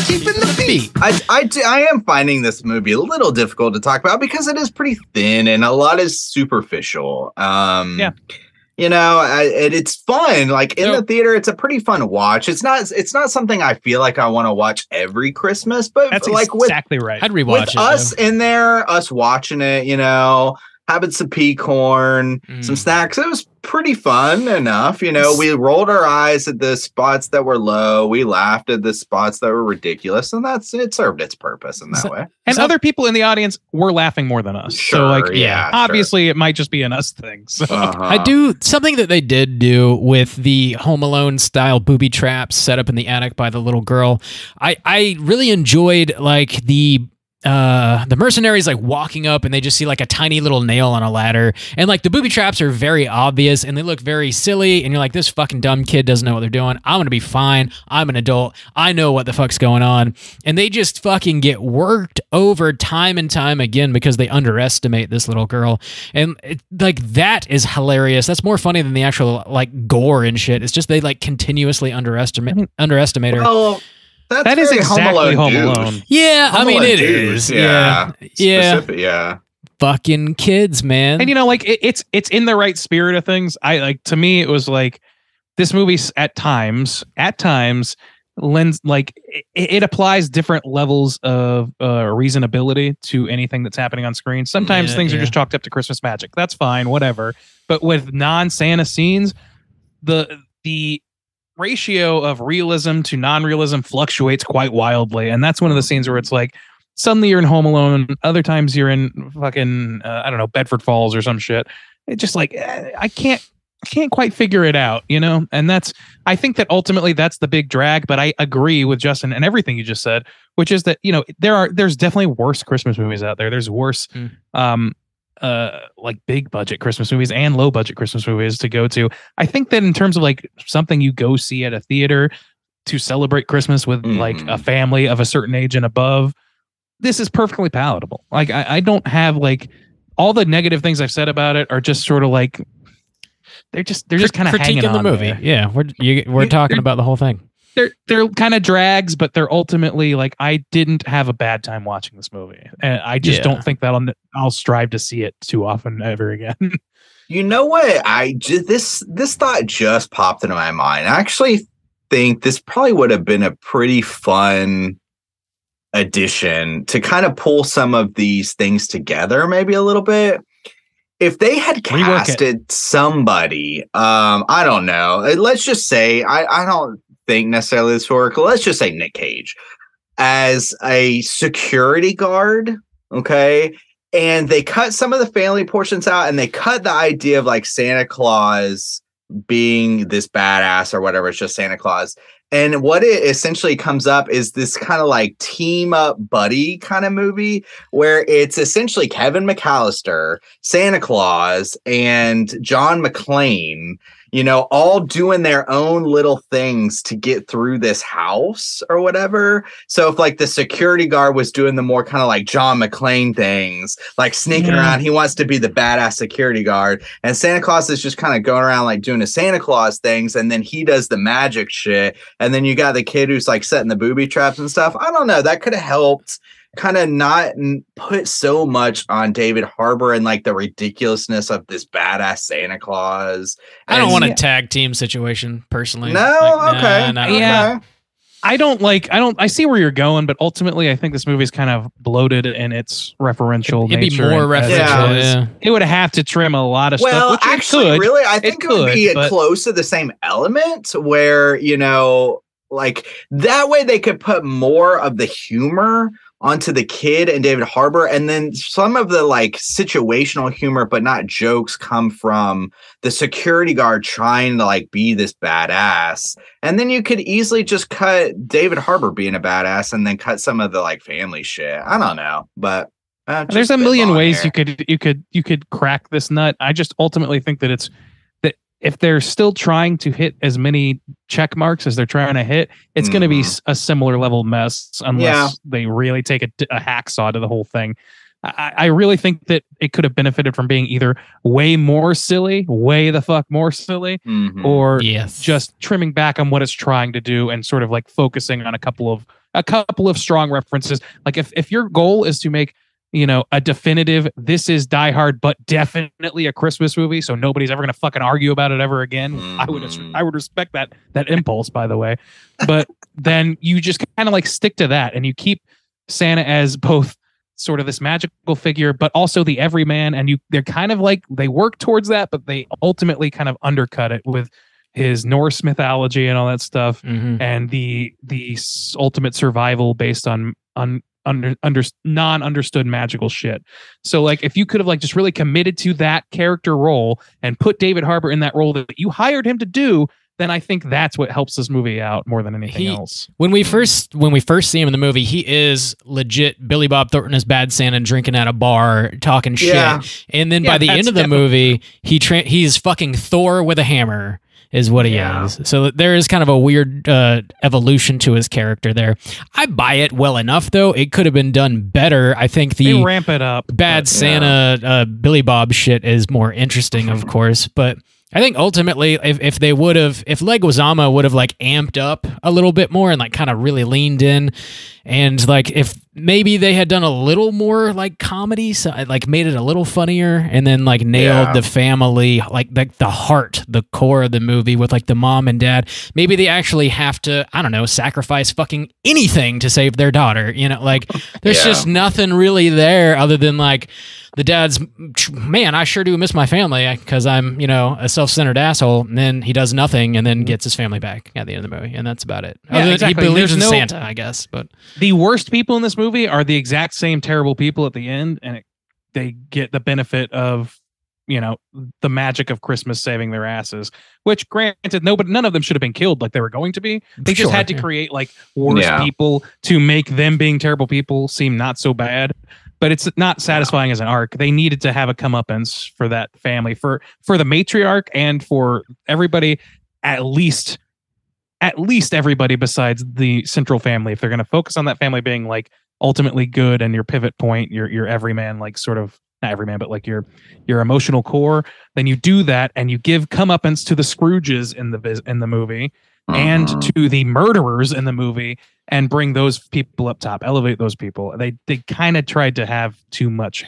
keeping the beat. I am finding this movie a little difficult to talk about because it is pretty thin and a lot is superficial. You know, it's fun. Like in the theater, it's a pretty fun watch. It's not something I feel like I want to watch every Christmas, but that's like exactly right. I'd rewatch with it. Us in there, us watching it, you know, having some pea corn, some snacks. It was pretty fun enough. You know, we rolled our eyes at the spots that were low. We laughed at the spots that were ridiculous, and it served its purpose in that way. And other people in the audience were laughing more than us. Sure, so like, obviously it might just be an us thing. So I do something that they did do with the Home Alone style booby traps set up in the attic by the little girl. I really enjoyed like the mercenaries like walking up and they just see like a tiny little nail on a ladder, and like the booby traps are very obvious and they look very silly, and you're like, this fucking dumb kid doesn't know what they're doing. I'm gonna be fine. I'm an adult. I know what the fuck's going on. And they just fucking get worked over time and time again because they underestimate this little girl, and like that is hilarious. That's more funny than the actual like gore and shit. It's just they like continuously underestimate her. Oh, that is exactly Home Alone. Yeah, I mean, it is. Yeah. Specific, yeah. Fucking kids, man. And you know, like it's in the right spirit of things. To me, it was like this movie at times lends like it applies different levels of reasonability to anything that's happening on screen. Sometimes things are just chalked up to Christmas magic. That's fine, whatever. But with non-Santa scenes, the ratio of realism to non-realism fluctuates quite wildly, and that's one of the scenes where it's like suddenly you're in Home Alone, other times you're in fucking I don't know, Bedford Falls or some shit. It's just like I can't quite figure it out, you know. And I think that ultimately that's the big drag. But I agree with Justin and everything you just said, which is that, you know, there's definitely worse Christmas movies out there. There's worse like big budget Christmas movies and low budget Christmas movies to go to. I think that in terms of like something you go see at a theater to celebrate Christmas with like a family of a certain age and above, this is perfectly palatable. Like I don't have like all the negative things I've said about it are just sort of like they're just kind of hanging on the movie. there. Yeah, we're talking about the whole thing. They're kind of drags, but they're ultimately like I didn't have a bad time watching this movie, and I just don't think that I'll strive to see it too often ever again. You know what? This thought just popped into my mind. I actually think this probably would have been a pretty fun addition to kind of pull some of these things together, maybe a little bit. If they had casted somebody, I don't know. Let's just say I don't think necessarily historical. Let's just say Nick Cage as a security guard, okay? And they cut some of the family portions out, and they cut the idea of like Santa Claus being this badass or whatever. It's just Santa Claus. And what it essentially comes up is this kind of like team up buddy kind of movie where it's essentially Kevin McAllister, Santa Claus, and John McClane, you know, all doing their own little things to get through this house or whatever. So if like the security guard was doing the more kind of like John McClane things, like sneaking around, he wants to be the badass security guard. And Santa Claus is just kind of going around like doing the Santa Claus things. And then he does the magic shit. And then you got the kid who's like setting the booby traps and stuff. I don't know. That could have helped kind of not put so much on David Harbour and like the ridiculousness of this badass Santa Claus. I don't want a tag team situation personally. No, like, okay. Nah. Yeah. I see where you're going, but ultimately I think this movie is kind of bloated in its referential nature. It'd be more referential. Yeah. It would have to trim a lot of stuff. Which actually, really, I think it would be close to the same element where, you know, like that way they could put more of the humor onto the kid and David Harbour, and then some of the like situational humor but not jokes come from the security guard trying to like be this badass, and then you could easily just cut David Harbour being a badass and then cut some of the like family shit. I don't know, but there's a million ways you could crack this nut. I just ultimately think that it's that if they're still trying to hit as many check marks as they're trying to hit, it's going to be a similar level mess unless they really take a hacksaw to the whole thing. I really think that it could have benefited from being either way more silly, way the fuck more silly, or just trimming back on what it's trying to do and sort of like focusing on a couple of strong references. Like if your goal is to make, you know, a definitive, this is Die Hard, but definitely a Christmas movie, so nobody's ever going to fucking argue about it ever again. I would respect that impulse, by the way. But then you just kind of like stick to that, and you keep Santa as both sort of this magical figure, but also the everyman, and they're kind of like they work towards that, but they ultimately kind of undercut it with his Norse mythology and all that stuff, and the ultimate survival based on non-understood magical shit. So like if you could have like just really committed to that character role and put David Harbour in that role that you hired him to do, then I think that's what helps this movie out more than anything else. When we first see him in the movie, he is legit Billy Bob Thornton as Bad Santa drinking at a bar talking shit. And then by the end of the movie, he's fucking Thor with a hammer. Is what he is. So there is kind of a weird evolution to his character there. I buy it well enough, though. It could have been done better. I think they ramp it up. Bad Santa, Billy Bob shit is more interesting, of course. But I think ultimately, if Leguizamo would have like amped up a little bit more and like kind of really leaned in, and like if maybe they had done a little more like comedy, so like made it a little funnier, and then like nailed the family, like the heart, the core of the movie with like the mom and dad. Maybe they actually have to, I don't know, sacrifice fucking anything to save their daughter. You know, like there's just nothing really there other than like the dad's, man, I sure do miss my family because I'm, you know, a self-centered asshole. And then he does nothing and then gets his family back at the end of the movie. And that's about it. He believes in Santa, I guess. But the worst people in this movie are the exact same terrible people at the end. And they get the benefit of, you know, the magic of Christmas saving their asses, which granted, none of them should have been killed like they were going to be. They just had to create like worse people to make them being terrible people seem not so bad. but it's not satisfying as an arc. They needed to have a comeuppance for that family, for the matriarch and for everybody, at least everybody besides the central family. If they're going to focus on that family being like ultimately good and your pivot point, your everyman, like sort of not everyman, but like your emotional core, then you do that and you give comeuppance to the Scrooges in the movie and to the murderers in the movie and bring those people up top, elevate those people. They kind of tried to have too much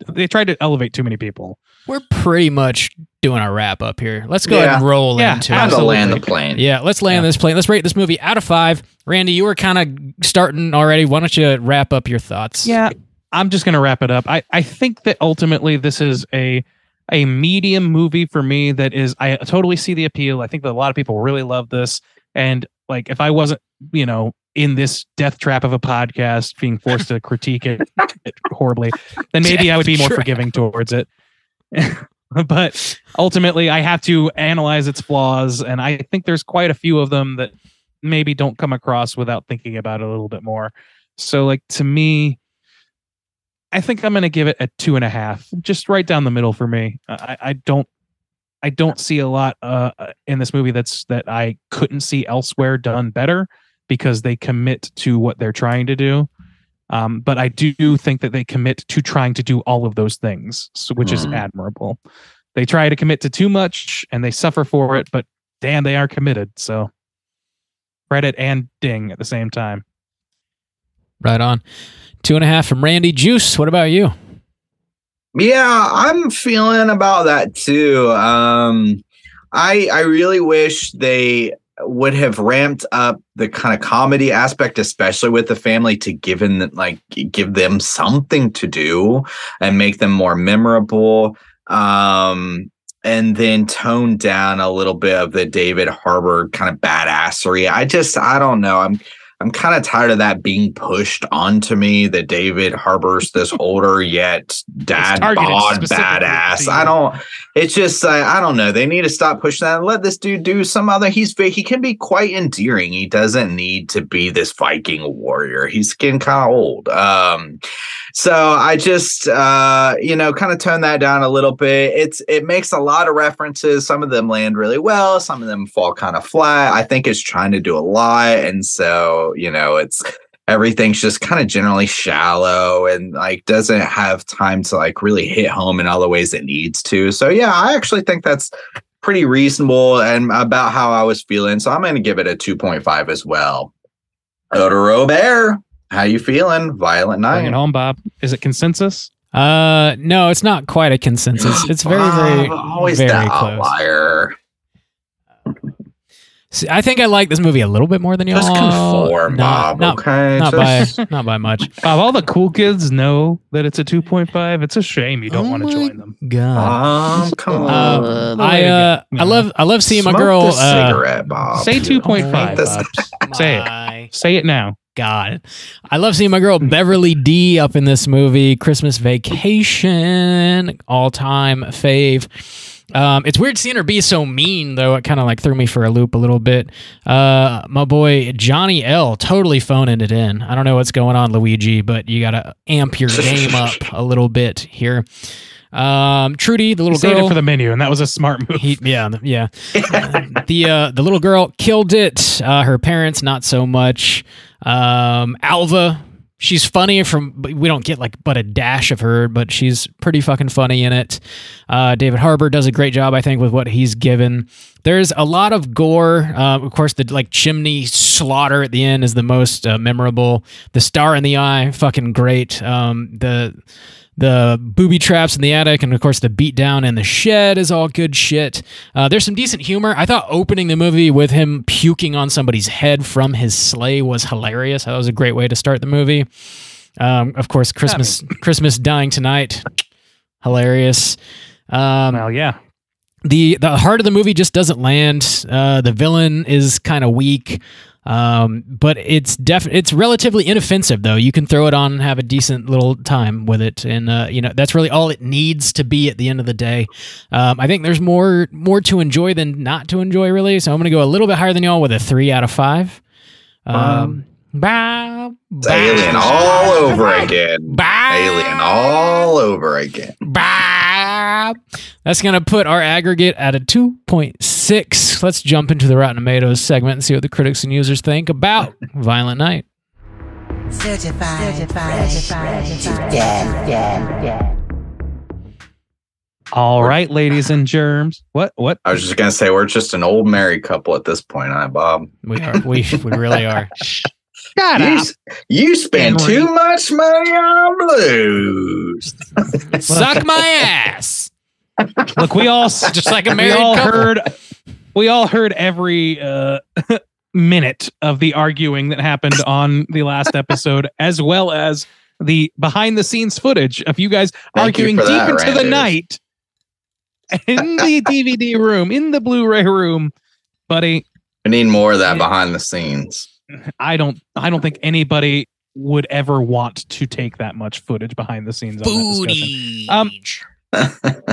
they tried to elevate too many people. We're pretty much doing a wrap up here. Let's go ahead and roll into it. Time to land the plane. Yeah, let's land this plane. Let's rate this movie out of 5. Randy, you were kind of starting already. Why don't you wrap up your thoughts? Yeah, I'm just going to wrap it up. I think that ultimately this is a medium movie for me that is, I totally see the appeal. I think that a lot of people really love this. And like, if I wasn't, in this death trap of a podcast being forced to critique it horribly, then maybe I would be more forgiving towards it. But ultimately I have to analyze its flaws. And I think there's quite a few of them that maybe don't come across without thinking about it a little bit more. So like, to me, I think I'm going to give it a 2.5, just right down the middle for me. I don't see a lot in this movie that I couldn't see elsewhere done better, because they commit to what they're trying to do. But I do think that they commit to trying to do all of those things, which is admirable. They try to commit to too much and they suffer for it, but damn, they are committed. So credit and ding at the same time. Right on. 2.5 from Randy. Juice, what about you? Yeah, I'm feeling about that too. I really wish they would have ramped up the kind of comedy aspect, especially with the family, to give them something to do and make them more memorable. And then tone down a little bit of the David Harbour kind of badassery. I don't know. I'm kind of tired of that being pushed onto me, that David Harbour's this older yet dad bod badass. I don't know. They need to stop pushing that and let this dude do some other. He can be quite endearing. He doesn't need to be this Viking warrior. He's getting kind of old. So I just, kind of tone that down a little bit. It makes a lot of references. Some of them land really well. Some of them fall kind of flat. I think it's trying to do a lot. And so, everything's just kind of generally shallow and like doesn't have time to like really hit home in all the ways it needs to. So yeah, I actually think that's pretty reasonable and about how I was feeling. So I'm going to give it a 2.5 as well. Robert, how you feeling? Violent Night. Bring it home, Bob. Is it consensus? No, it's not quite a consensus. It's very, very, always very the close. Outlier. See, I think I like this movie a little bit more than y'all. Just conform, Bob. Okay, not by much. Bob, all the cool kids know that it's a 2.5. It's a shame you don't want to join them. God, come on. I love seeing my girl. The cigarette, Bob. Say 2.5. Bob. Say it. Say it now. God, I love seeing my girl Beverly D up in this movie. Christmas Vacation, all-time fave. It's weird seeing her be so mean, though. It kind of like threw me for a loop a little bit. My boy Johnny L totally phoning it in. I don't know what's going on, Luigi, but you gotta amp your game up a little bit here. Trudy, the little girl, saved it for the menu, and that was a smart move. Yeah. The little girl killed it. Her parents not so much. Alva, she's funny we don't get like but a dash of her, but she's pretty fucking funny in it. David Harbour does a great job, I think, with what he's given. There's a lot of gore. Of course, the like chimney slaughter at the end is the most memorable. The star in the eye, fucking great. The booby traps in the attic, and of course the beat down in the shed is all good shit. There's some decent humor. I thought opening the movie with him puking on somebody's head from his sleigh was hilarious. That was a great way to start the movie. Of course, Christmas Dying Tonight, hilarious. Well, yeah. The heart of the movie just doesn't land. The villain is kind of weak. But it's relatively inoffensive, though. You can throw it on and have a decent little time with it, and that's really all it needs to be at the end of the day. I think there's more to enjoy than not to enjoy, really. So I'm going to go a little bit higher than y'all with a 3 out of 5. Bow, It's Alien all over again. bow, Alien all over again. bow. That's going to put our aggregate at a 2.6. Let's jump into the Rotten Tomatoes segment and see what the critics and users think about Violent Night. Certified fresh to death. All right, ladies and germs. What? I was just gonna say we're just an old married couple at this point, huh, Bob? We are. We really are. Shut up. You spend Henry. too much money on blues. Suck my ass. Look, we all Just like a married couple. We all heard every minute of the arguing that happened on the last episode, as well as the behind the scenes footage of you guys arguing for deep that, into the Randy. night in the DVD room, in the Blu-ray room, buddy. We need more of that behind the scenes. I don't think anybody would ever want to take that much footage behind the scenes on that discussion.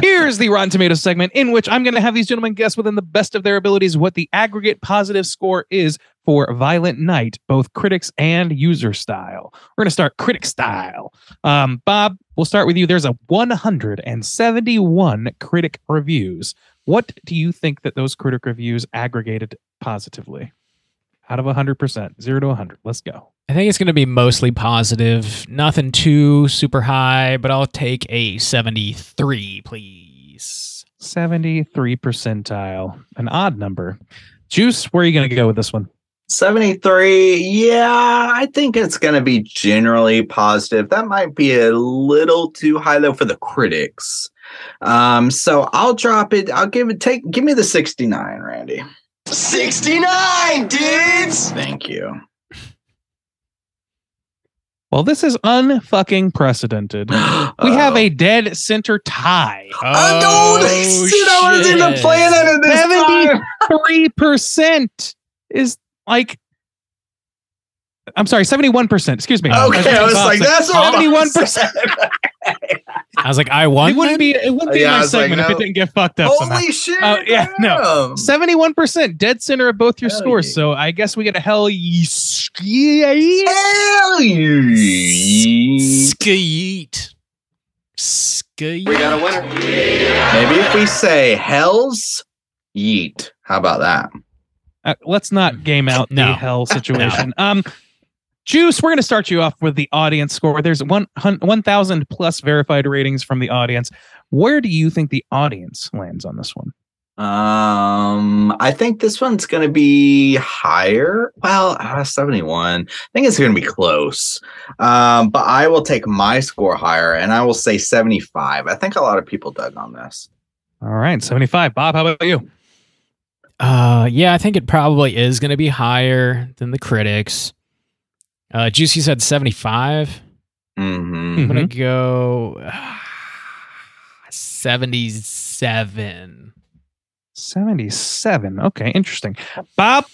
Here's the Rotten Tomatoes segment in which I'm going to have these gentlemen guess within the best of their abilities what the aggregate positive score is for Violent Night, both critics and user style. We're going to start critic style. Bob, we'll start with you. There's a 171 critic reviews. What do you think that those critic reviews aggregated positively? Out of 100%, 0 to 100. Let's go. I think it's going to be mostly positive. Nothing too super high, but I'll take a 73, please. 73 percentile. An odd number. Juice, where are you going to go with this one? 73. Yeah, I think it's going to be generally positive. That might be a little too high though for the critics. So I'll drop it. I'll give me the 69, Randy. 69, dudes! Thank you. Well, this is unfucking precedented. We have a dead center tie. I was in the planet at this time. 73% is like, I'm sorry, 71%. Excuse me. Okay, I was like, that's what 71%. I was like, I won. It wouldn't be Yeah, I my was like, segment if no. it didn't get fucked up somehow. Holy shit. Yeah, no. damn. 71% dead center of both your Hell scores. yeah. So I guess we get a hell yeah. Hell yeah. Skeet. Skeet. We got a winner. Maybe if we say Hell's Yeet. How about that? Let's not game out the No. hell situation. Juice, we're going to start you off with the audience score. There's 1,000 plus verified ratings from the audience. Where do you think the audience lands on this one? I think this one's going to be higher. Well, 71. I think it's going to be close. But I will take my score higher and I will say 75. I think a lot of people dug on this. All right, 75. Bob, how about you? Yeah, I think it probably is going to be higher than the critics. Juicy said 75. Mm-hmm. I'm going to go 77. 77. Okay, interesting. Bob,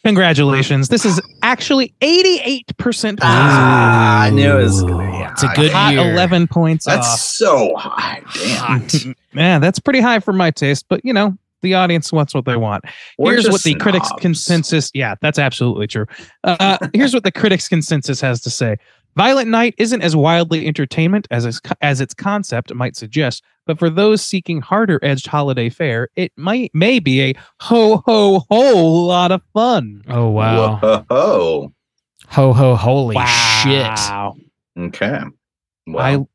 congratulations. This is actually 88%. I knew it was going to be It's a good Hot year. 11 points That's off. so high. Damn. Yeah, that's pretty high for my taste, but you know, the audience wants what they want. We're Here's just what the critics snobs. consensus. Yeah, that's absolutely true. Here's what the critics consensus has to say. Violent Night isn't as wildly entertainment as its concept might suggest, but for those seeking harder-edged holiday fare, it may be a whole lot of fun. Oh, wow. Whoa. Holy shit. Wow. Okay. Well,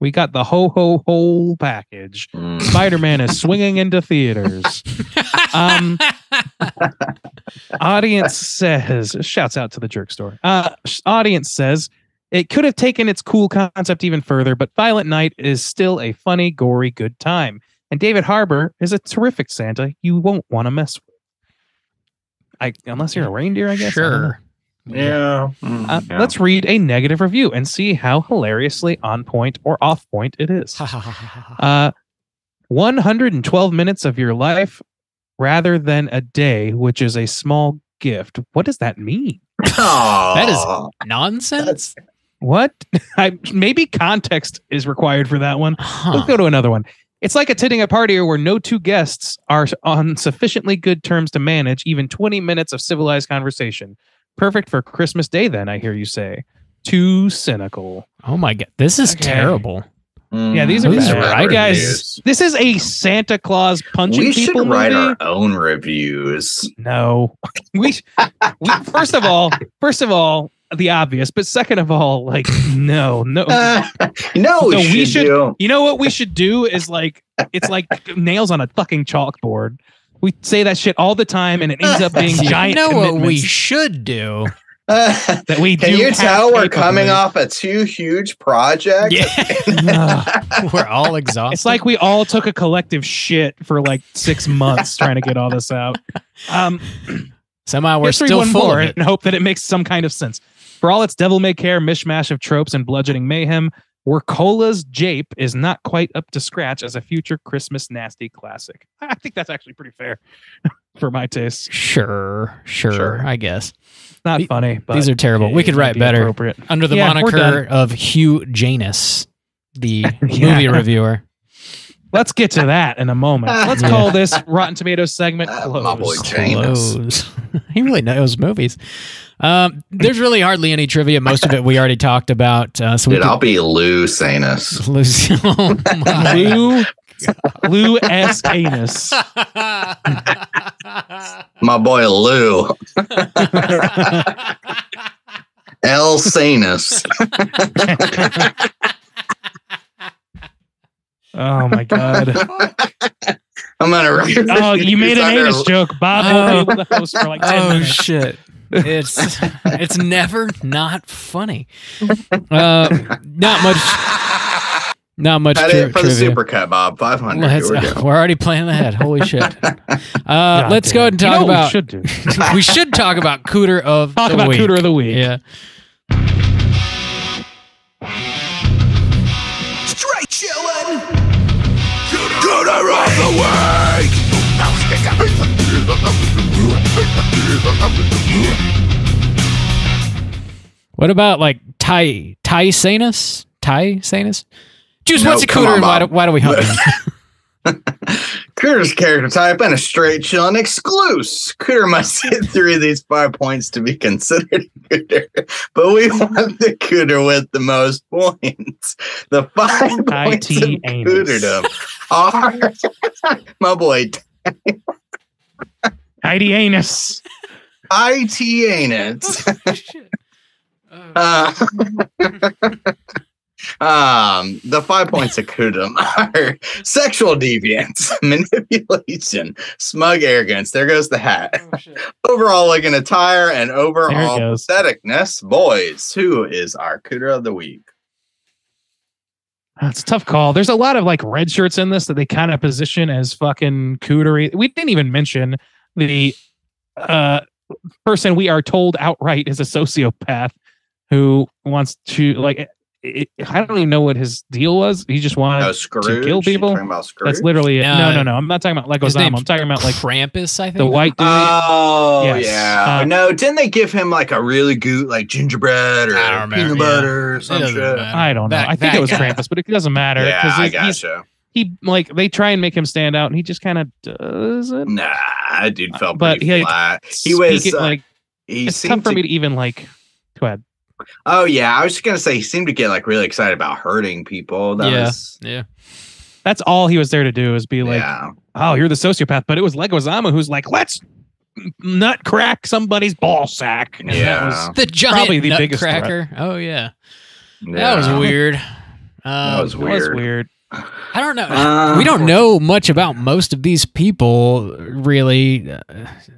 We got the ho package. Spider-Man is swinging into theaters. Audience says, shouts out to the jerk store. Audience says it could have taken its cool concept even further, but Violent Night is still a funny, gory, good time. And David Harbour is a terrific Santa you won't want to mess with. Unless you're a reindeer, I guess. I don't know. Sure. yeah. Yeah. Let's read a negative review and see how hilariously on point or off point it is. 112 minutes of your life rather than a day, which is a small gift. What does that mean? That is nonsense. What? Maybe context is required for that one. Huh. Let's go to another one. It's like attending a party where no two guests are on sufficiently good terms to manage even 20 minutes of civilized conversation. Perfect for Christmas Day, then, I hear you say. Too cynical. Oh my god, this is terrible. Yeah, these are bad guys. This is a Santa Claus punching people movie. We should write our own reviews. No, we first of all, the obvious, but second of all, like no. We should. You know what we should do is like it's like nails on a fucking chalkboard. We say that shit all the time, and it ends up being giant. You know what we should do. That we Can you tell we're coming off a 2 huge projects? Yeah. We're all exhausted. It's like we all took a collective shit for like 6 months trying to get all this out. Somehow we're still full of it. And hope that it makes some kind of sense. For all its devil-may-care mishmash of tropes and bludgeoning mayhem, Werkola's Jape is not quite up to scratch as a future Christmas nasty classic. I think that's actually pretty fair for my taste. Sure. I guess. Not funny, but these are terrible. We could write better under the moniker of Hugh Janus, the movie reviewer. Let's get to that in a moment. Let's call this Rotten Tomatoes segment closed. My boy Janus. He really knows movies. There's really hardly any trivia. Most of it we already talked about. I'll be Lou Sanus. Lou S. Anus. My boy Lou. L. Sanus. Oh my god. I'm gonna write. Oh, you made an anus joke, Bob. For like 10 minutes. Shit. It's never not funny. Not much. Not much. For the supercut, Bob. 500. We're already planning ahead. Holy shit. Let's go ahead and talk about. We should talk about Cooter of the Week. Cooter of the Week. Yeah. Straight chillin'. Cooter of the Week. What about like Ty Sanus? Juice, what's a Cooter and why do we hunt him? Cooter's character type and a straight chillin' exclusive. Cooter must hit 3 of these 5 points to be considered Cooter, but we want the Cooter with the most points. The 5 points of Cooterdom are my boy Tidy Anus. IT Anus. The 5 points of Cooterdom are sexual deviance, manipulation, smug arrogance. There goes the hat. Overall looking attire and overall patheticness. Boys, who is our Cooter of the Week? That's a tough call. There's a lot of like red shirts in this that they kind of position as fucking cootery. We didn't even mention the person we are told outright is a sociopath who wants to like. I don't even know what his deal was. He just wanted to kill people. That's literally it. No. I'm not talking about Leguizamo. I'm talking about like Krampus. I think the white dude. Oh yeah. No, didn't they give him like a really good like gingerbread or peanut butter or some shit? I don't know. I think it was Krampus, but it doesn't matter. Yeah, I gotcha. He like they try and make him stand out, and he just kind of doesn't. Nah, that dude felt pretty flat. He was like. It's tough for me to even like. Go ahead. Oh yeah, I was just gonna say he seemed to get like really excited about hurting people. Yeah. That's all he was there to do is be like, oh, you're the sociopath. But it was Leguizamo who's like, let's nut crack somebody's ball sack. And that was the giant probably the biggest cracker. Oh yeah, that was weird. That was weird. I don't know. We don't know much about most of these people, really.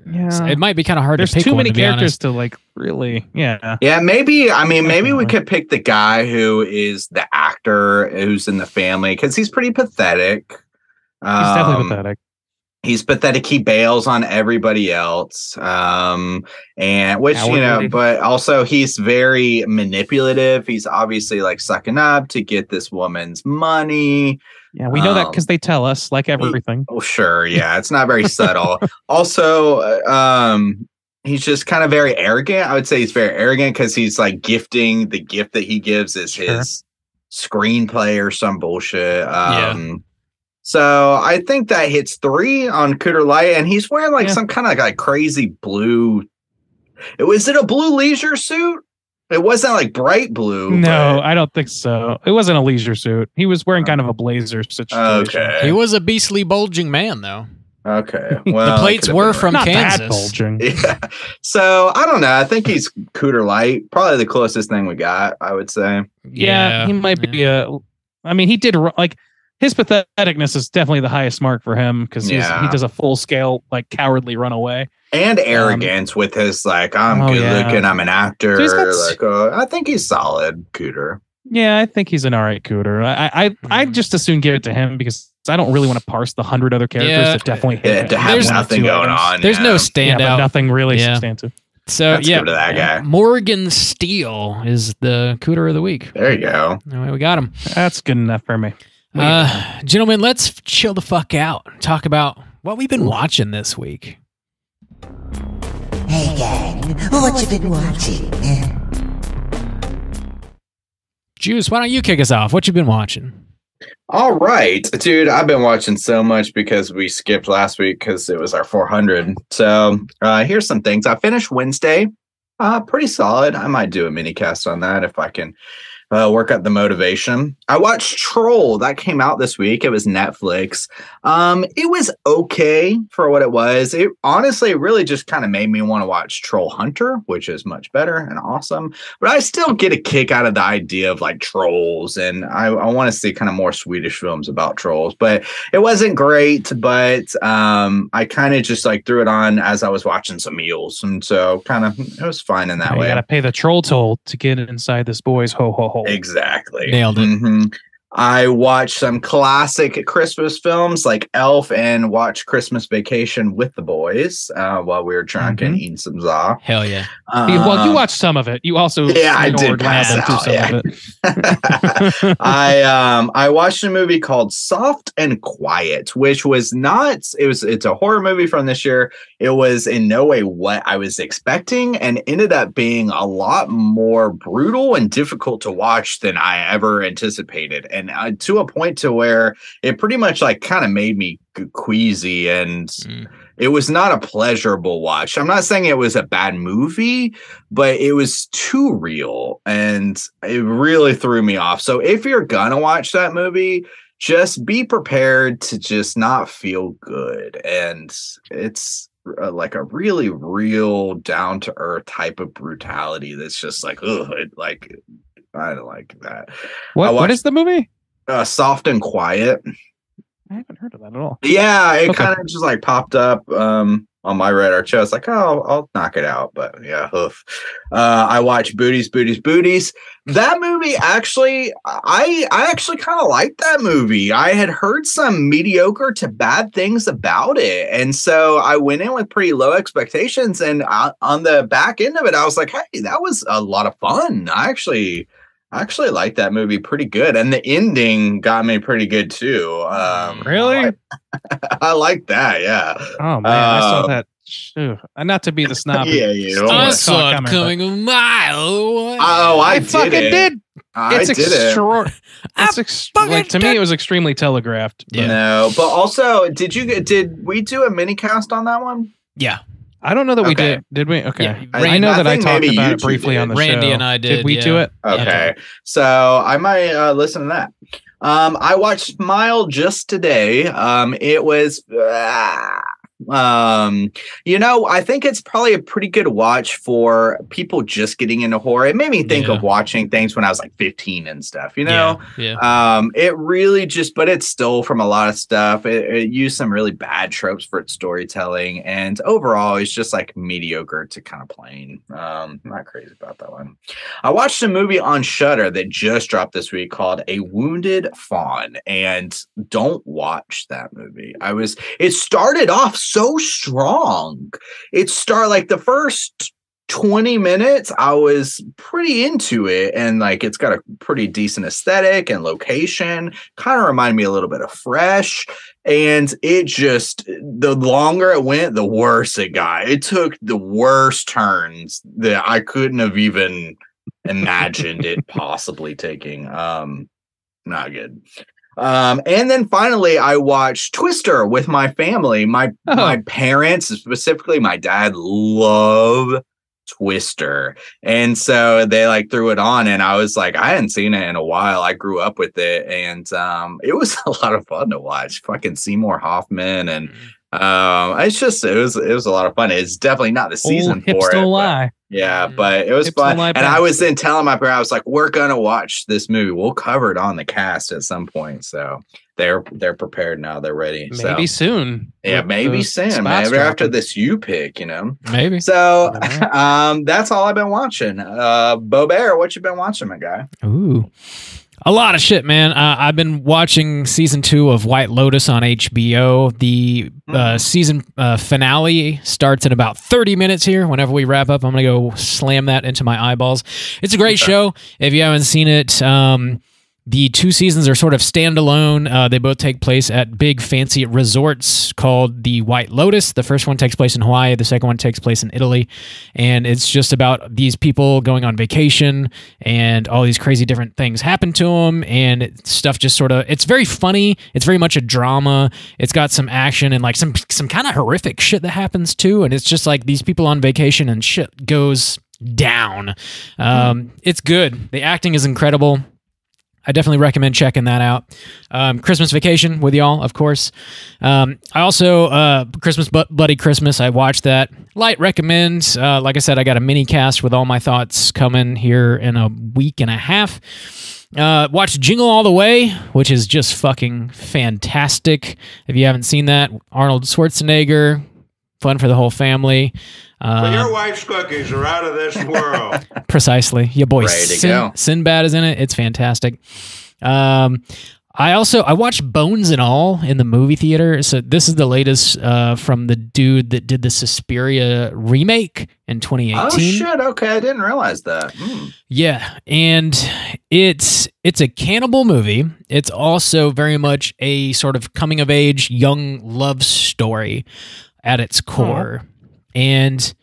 It might be kind of hard to pick. There's too many honest. characters to like really. Yeah. Yeah, maybe. I mean, maybe we could pick the guy who is the actor who's in the family because he's pretty pathetic. He's definitely pathetic. He's pathetic. He bails on everybody else. And which, but also he's very manipulative. He's obviously like sucking up to get this woman's money. Yeah, we know that because they tell us like everything. Sure. Yeah. It's not very subtle. Also, he's just kind of very arrogant. I would say he's very arrogant because he's like gifting the gift that he gives is his screenplay or some bullshit. So I think that hits 3 on Cooter Light, and he's wearing like some kind of like crazy blue Was it a blue leisure suit? It wasn't like bright blue. No, I don't think so. It wasn't a leisure suit. He was wearing kind of a blazer situation. Okay. He was a beastly bulging man, though. Okay. Well, the plates were from not Kansas. that bulging. Yeah. So I don't know. I think he's Cooter light. Probably the closest thing we got, I would say. Yeah, he might be I mean, he did like his patheticness is definitely the highest mark for him because he does a full scale like cowardly runaway and arrogance with his like I'm good looking, I'm an actor. So I think he's solid, Cooter. Yeah, I think he's an alright Cooter. I just as soon give it to him because I don't really want to parse the 100 other characters that definitely hit. To have nothing going on. There's no standout. But nothing really substantive. So Let's go to that guy. Morgan Steele is the Cooter of the week. There you go. All right, we got him. That's good enough for me. Gentlemen, let's chill the fuck out. Talk about what we've been watching this week. Hey gang, what you been watching? Juice, why don't you kick us off? What you been watching? All right, dude. I've been watching so much because we skipped last week because it was our 400. So here's some things. I finished Wednesday. Pretty solid. I might do a mini cast on that if I can work up the motivation. I watched Troll. That came out this week. It was Netflix. It was okay for what it was. It honestly really just kind of made me want to watch Troll Hunter, which is much better and awesome. But I still get a kick out of the idea of like trolls, and I want to see kind of more Swedish films about trolls. But it wasn't great. But I kind of just like threw it on as I was watching some meals, and so kind of it was fine in that way. You gotta pay the troll toll to get inside this boy's ho ho ho. Exactly. Nailed it. Mm-hmm. I watched some classic Christmas films like Elf and watched Christmas Vacation with the boys while we were drunk and eating some za. Hell yeah. Well, you watched some of it. You also I did pass out. Of it. I watched a movie called Soft and Quiet, which was not. It's a horror movie from this year. It was in no way what I was expecting, and ended up being a lot more brutal and difficult to watch than I ever anticipated. And to a point to where it pretty much like kind of made me queasy, and it was not a pleasurable watch. I'm not saying it was a bad movie, but it was too real and it really threw me off. So if you're gonna watch that movie, just be prepared to just not feel good. And it's like a really real down to earth type of brutality that's just like, ugh, I don't like that. What is the movie? Soft and Quiet. I haven't heard of that at all. Yeah, it kind of just like popped up on my radar. I was like, oh, I'll knock it out. But yeah, hoof. I watched Booties. That movie actually, I actually kind of liked that movie. I had heard some mediocre to bad things about it. And so I went in with pretty low expectations. And on the back end of it, I was like, hey, that was a lot of fun. I actually liked that movie pretty good, and the ending got me pretty good too. Really? I like that. Yeah. Oh man, I saw that. Not to be the snob. Yeah, you. I saw it coming a mile away. Oh, I fucking did. It's extraordinary. Like to me, it was extremely telegraphed. Yeah. No, but also, did we do a mini cast on that one? Yeah. I don't know that we did. Did we? Okay. Yeah, I know that I talked maybe about you it briefly two on the Randy show. and I did. Did we do it? Okay. So I might listen to that. I watched Smile just today. It was I think it's probably a pretty good watch for people just getting into horror. It made me think of watching things when I was like 15 and stuff, Yeah. It really but it stole from a lot of stuff. It used some really bad tropes for its storytelling, and overall it's just like mediocre to kind of plain. Not crazy about that one. I watched a movie on Shudder that just dropped this week called A Wounded Fawn, and don't watch that movie. It started off so strong. Like the first 20 minutes, I was pretty into it, and like it's got a pretty decent aesthetic and location. Kind of reminded me a little bit of Fresh, and it just, the longer it went, the worse it got. It took the worst turns that I couldn't have even imagined it possibly taking. Not good. And then finally, I watched Twister with my family. My parents, specifically my dad, love Twister. And so they like threw it on, and I was like, I hadn't seen it in a while. I grew up with it, and it was a lot of fun to watch. Fucking Seymour Hoffman, and it's just it was a lot of fun. It's definitely not the season for it. But, yeah, but it was fun. And I was then telling my parents, I was like, we're gonna watch this movie. We'll cover it on the cast at some point. So they're prepared now. They're ready. Maybe soon. Yeah, maybe soon. Maybe after this you pick, Maybe. So that's all I've been watching. Bo Bear, what you been watching, my guy? Ooh. A lot of shit, man. I've been watching season 2 of White Lotus on HBO. The season finale starts in about 30 minutes here. Whenever we wrap up, I'm going to go slam that into my eyeballs. It's a great show. If you haven't seen it, the 2 seasons are sort of standalone. They both take place at big fancy resorts called the White Lotus. The first one takes place in Hawaii. The second one takes place in Italy. And it's just about these people going on vacation, and all these crazy different things happen to them. And stuff just sort of, it's very funny. It's very much a drama. It's got some action and like some kind of horrific shit that happens too. And it's just like these people on vacation and shit goes down. It's good. The acting is incredible. I definitely recommend checking that out. Christmas Vacation with y'all, of course. I also, Christmas Bloody Christmas, I watched that. Light recommend. Like I said, I got a mini cast with all my thoughts coming here in a week and a half. Watch Jingle All the Way, which is just fucking fantastic. If you haven't seen that, Arnold Schwarzenegger, fun for the whole family. Your wife's cookies are out of this world. Precisely. Your boy Sinbad is in it. It's fantastic. I watched Bones and All in the movie theater. So this is the latest from the dude that did the Suspiria remake in 2018. Oh shit! Okay, I didn't realize that. Yeah, and it's a cannibal movie. It's also very much a sort of coming of age young love story at its core. And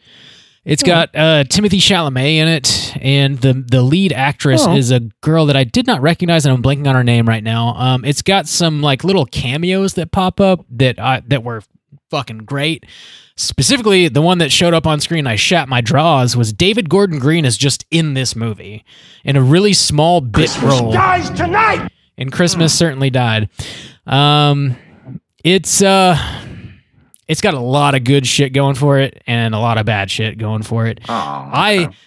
it's got Timothée Chalamet in it, and the lead actress is a girl that I did not recognize, and I'm blanking on her name right now. It's got some like little cameos that pop up that were fucking great. Specifically, the one that showed up on screen, I shat my drawers, was David Gordon Green is just in this movie in a really small bit role. Dies tonight. And Christmas certainly died. It's got a lot of good shit going for it and a lot of bad shit going for it.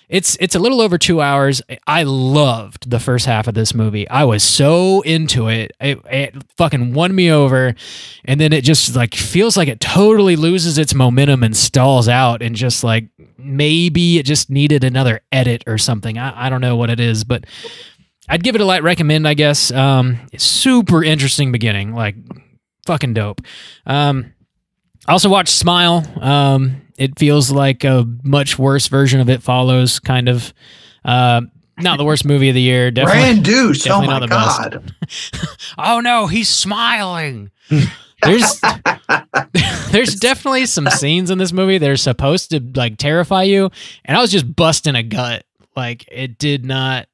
It's a little over 2 hours. I loved the first half of this movie. I was so into it. It fucking won me over, and then it just like feels like it totally loses its momentum and stalls out, and just like maybe it just needed another edit or something. I don't know what it is, but I'd give it a light recommend, I guess. Super interesting beginning, like fucking dope. I also watched Smile. It feels like a much worse version of It Follows, kind of. Not the worst movie of the year. Definitely, Brand Deuce. Definitely Oh not my the god. best. Oh no, he's smiling. There's definitely some scenes in this movie that are supposed to like terrify you, and I was just busting a gut. Like it did not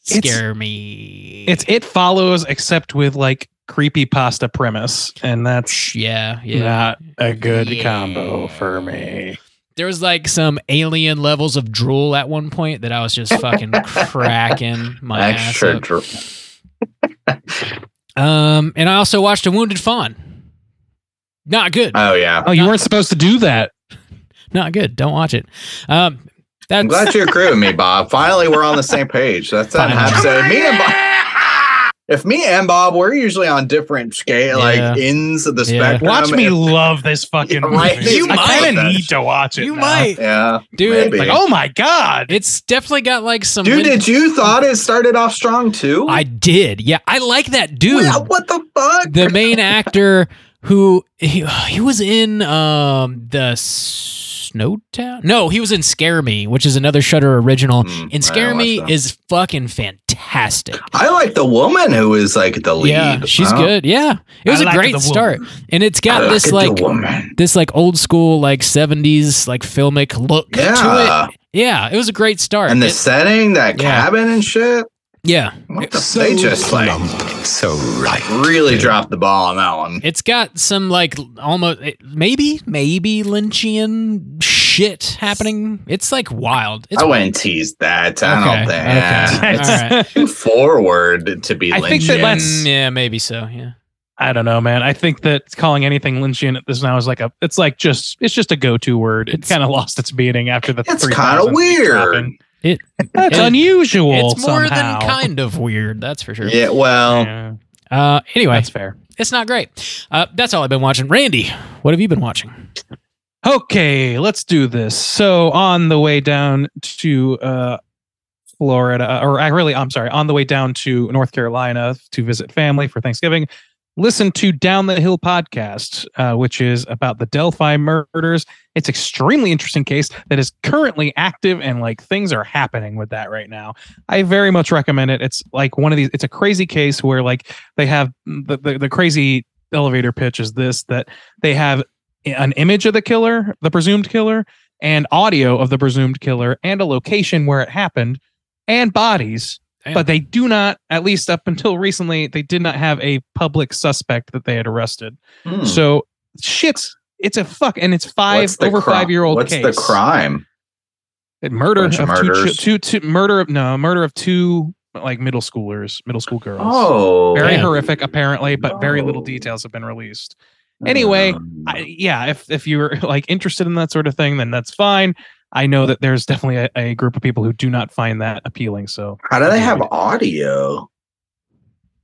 scare me. It's It Follows, except with like creepypasta premise, and that's not a good combo for me. There was like some alien levels of drool at one point that I was just fucking cracking my ass up. And I also watched A Wounded Fawn. Not good. Oh yeah. Oh, you weren't supposed to do that. Not good. Don't watch it. I'm glad you agree with me, Bob. Finally, we're on the same page. That's an episode. Me and Bob. If me and Bob, we're usually on different scale, like ends of the spectrum. Watch me love this fucking movie. You I kind of might. need to watch it. You now. might. Yeah. Dude, maybe. Like, oh my god. It's definitely got like some... Dude, did you thought it started off strong too? I did. Yeah, I like that dude. Well, what the fuck? The main actor who... He was in the... Snowtown? No, he was in Scare Me, which is another Shudder original. And Scare Me is fucking fantastic. I like the woman who is like the lead. Yeah, she's good. Yeah, it was a great start, and it's got this like old school like 70s like filmic look to it. Yeah, it was a great start. And the setting, that cabin and shit. Yeah, they just like really dropped the ball on that one. It's got some like almost maybe Lynchian shit happening. It's like wild. It's I wouldn't tease that. I don't think. Okay. All right. Too forward to be I think Lynchian. that's yeah, maybe so. Yeah. I don't know, man. I think that calling anything Lynchian at this now is like it's just a go-to word. It kind of lost its meaning after the. It's kind of weird. That's unusual. It's more somehow. than kind of weird. That's for sure. Yeah. Well. Yeah. Anyway, That's fair. it's not great. That's all I've been watching. Randy, what have you been watching? Okay, let's do this. So on the way down to Florida, on the way down to North Carolina to visit family for Thanksgiving, listen to Down the Hill podcast, which is about the Delphi murders. It's extremely interesting case that is currently active and like things are happening with that right now. I very much recommend it. It's like one of these, it's a crazy case where like they have the crazy elevator pitch is this, that they have an image of the killer, the presumed killer, and audio of the presumed killer and a location where it happened and bodies. Damn. But they do not, at least up until recently, they did not have a public suspect that they had arrested. So it's a fuck, and it's over 5-year-old case. What's the crime? Murder of murders? murder of two like middle school girls. Oh, very damn. horrific, apparently, but very little details have been released. Anyway, if you're like interested in that sort of thing, then that's fine. I know that there's definitely a group of people who do not find that appealing. So how do they have audio?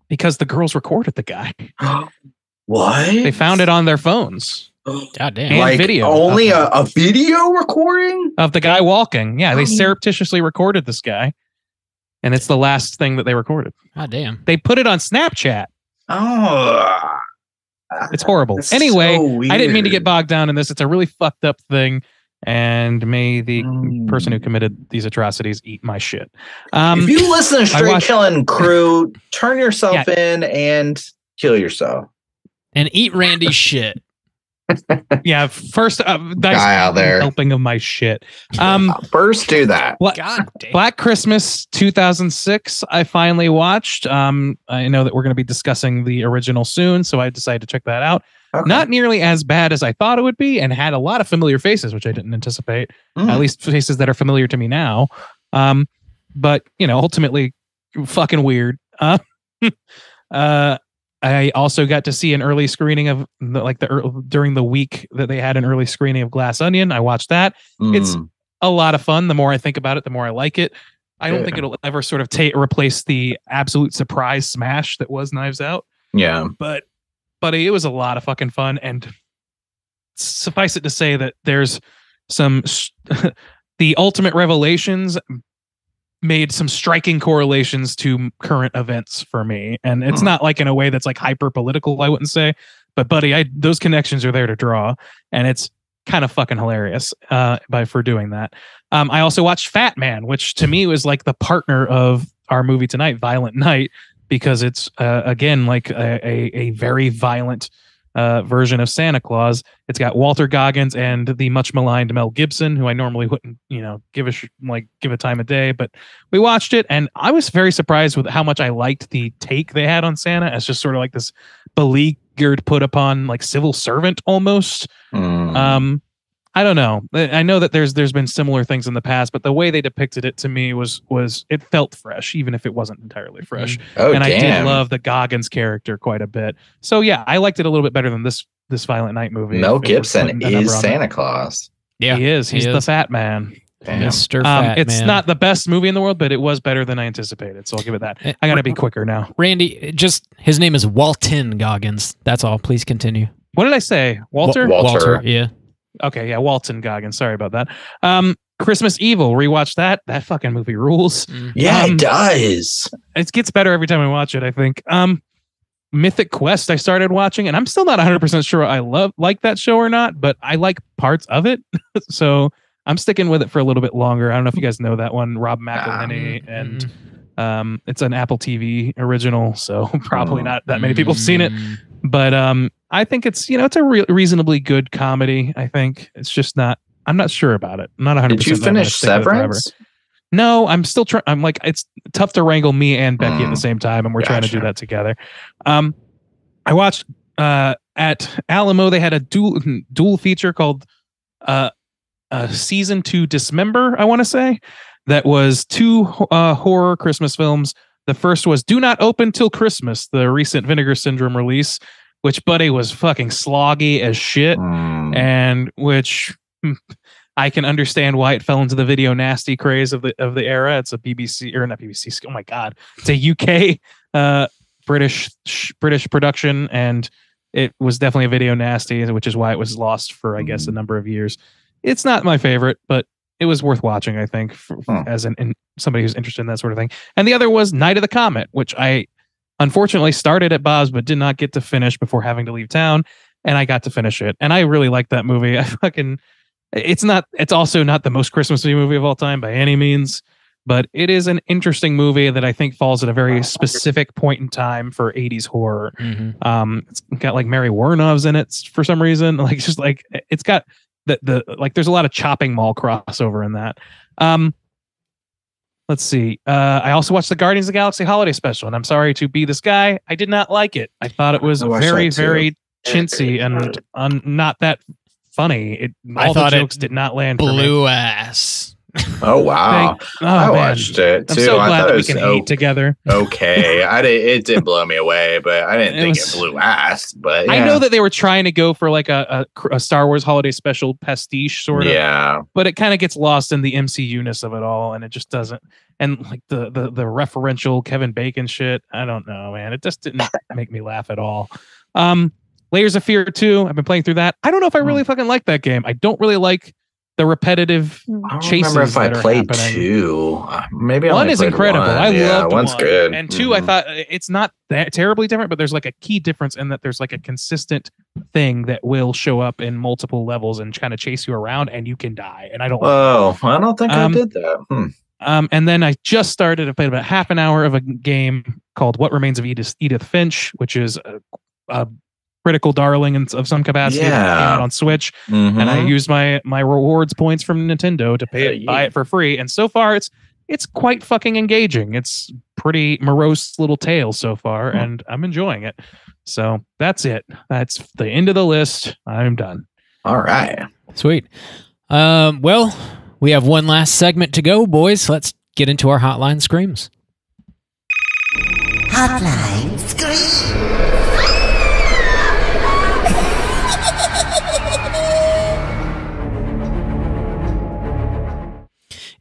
Because the girls recorded the guy. What? They found it on their phones. God damn. And Like video. only a video recording Of the guy walking. Yeah, they surreptitiously recorded this guy. And it's the last thing that they recorded. God damn. They put it on Snapchat. Oh, It's horrible. That's Anyway, so I didn't mean to weird. get bogged down in this. It's a really fucked up thing. And may the person who committed these atrocities eat my shit. If you listen to Straight watched- Killing Crew, turn yourself in and kill yourself. And eat Randy's shit. Yeah, first nice Guy out there. helping of my shit. First, do that. God damn. Black Christmas 2006 I finally watched. I know that we're going to be discussing the original soon, so I decided to check that out. Okay. Not nearly as bad as I thought it would be, and had a lot of familiar faces, which I didn't anticipate. At least faces that are familiar to me now. But ultimately fucking weird. I also got to see an early screening of during the week that they had an early screening of Glass Onion. I watched that. It's a lot of fun. The more I think about it, the more I like it. I don't think it'll ever sort of replace the absolute surprise smash that was Knives Out. Yeah. But it was a lot of fucking fun. And suffice it to say that there's some the ultimate revelations made some striking correlations to current events for me. And it's not like in a way that's like hyper political, I wouldn't say, but buddy, those connections are there to draw, and it's kind of fucking hilarious for doing that. I also watched Fat Man, which to me was like the partner of our movie tonight, Violent Night, because it's again like a very violent version of Santa Claus. It's got Walter Goggins and the much maligned Mel Gibson, who I normally wouldn't, give a time of day, but we watched it and I was very surprised with how much I liked the take they had on Santa as just sort of like this beleaguered, put upon like civil servant almost. I don't know. I know that there's been similar things in the past, but the way they depicted it to me was it felt fresh, even if it wasn't entirely fresh. I did love the Goggins character quite a bit. So yeah, I liked it a little bit better than this Violent Night movie. Mel Gibson is Santa Claus. Yeah, he is. He's the Fat Man. Mr. Fat it's Man. not the best movie in the world, but it was better than I anticipated. So I'll give it that. I gotta be quicker now. Randy, his name is Walton Goggins. That's all. Please continue. What did I say? Walter? Walter. Yeah. Okay, yeah, Walton Goggins. Sorry about that. Christmas Evil, rewatch that. That fucking movie rules. Yeah, it does. It gets better every time I watch it, I think. Mythic Quest I started watching, and I'm still not 100% sure I like that show or not, but I like parts of it. So I'm sticking with it for a little bit longer. I don't know if you guys know that one, Rob McElhenney, and it's an Apple TV original, so probably not that many people have seen it. But I think it's it's a reasonably good comedy. I think it's just not. I'm not sure about it. I'm not 100%. Did you finish Severance? No, I'm still trying. I'm like, it's tough to wrangle me and Becky at the same time, and we're trying to do that together. I watched at Alamo. They had a dual feature called season 2 Dismember, I want to say. That was 2 horror Christmas films. The first was Do Not Open Till Christmas, the recent Vinegar Syndrome release, which, buddy, was fucking sloggy as shit, and which I can understand why it fell into the video nasty craze of the era. It's a BBC, or not BBC. Oh my god, it's a UK British production, and it was definitely a video nasty, which is why it was lost for, I guess, a number of years. It's not my favorite, but it was worth watching, I think, as somebody who's interested in that sort of thing. And the other was Night of the Comet, which I unfortunately started at Bob's but did not get to finish before having to leave town, and I got to finish it. And I really liked that movie. It's also not the most Christmassy movie of all time by any means, but it is an interesting movie that I think falls at a very specific point in time for 80s horror. It's got like Mary Warnov's in it for some reason. Like, just like, it's got there's a lot of chopping mall crossover in that. Let's see. I also watched the Guardians of the Galaxy holiday special, and I'm sorry to be this guy, I did not like it. I thought it was very, very chintzy and not that funny. All the jokes did not land for me. Blue ass. Oh wow! I watched it too. I'm so glad that we can hate together. Okay, it didn't blow me away, but I didn't think it blew ass. But yeah. I know that they were trying to go for like a Star Wars holiday special pastiche sort of. Yeah, but it kind of gets lost in the MCU-ness of it all, and it just doesn't. And like the referential Kevin Bacon shit, I don't know, man. It just didn't make me laugh at all. Layers of Fear 2, I've been playing through that. I don't know if I really fucking like that game. I don't really like the repetitive chases. I remember if I played happening. 2. Maybe one is incredible. I loved one's one. good. And 2, I thought it's not that terribly different, but there's like a key difference in that there's like a consistent thing that will show up in multiple levels and kind of chase you around, and you can die. And I don't. Oh, I don't think I did that. And then I just started. I played about half an hour of a game called What Remains of Edith Finch, which is a critical darling of some capacity. That came out on Switch, and I used my rewards points from Nintendo to buy it for free. And so far, it's quite fucking engaging. It's pretty morose little tale so far, and I'm enjoying it. So that's it. That's the end of the list. I'm done. All right, sweet. Well, we have one last segment to go, boys. Let's get into our Hotline Screams. Hotline Scream.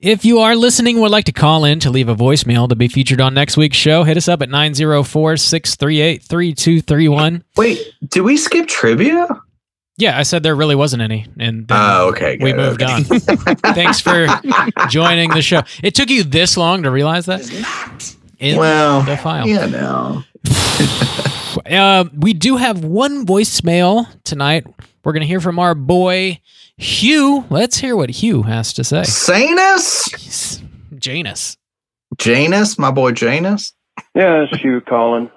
If you are listening and would like to call in to leave a voicemail to be featured on next week's show, hit us up at 904-638-3231. Wait, did we skip trivia? Yeah, I said there really wasn't any. And okay, we moved on. Thanks for joining the show. It took you this long to realize that? In the file. Yeah, no. We do have one voicemail tonight. We're going to hear from our boy Hugh. Let's hear what Hugh has to say. Janus, my boy Janus. Yeah, it's Hugh calling.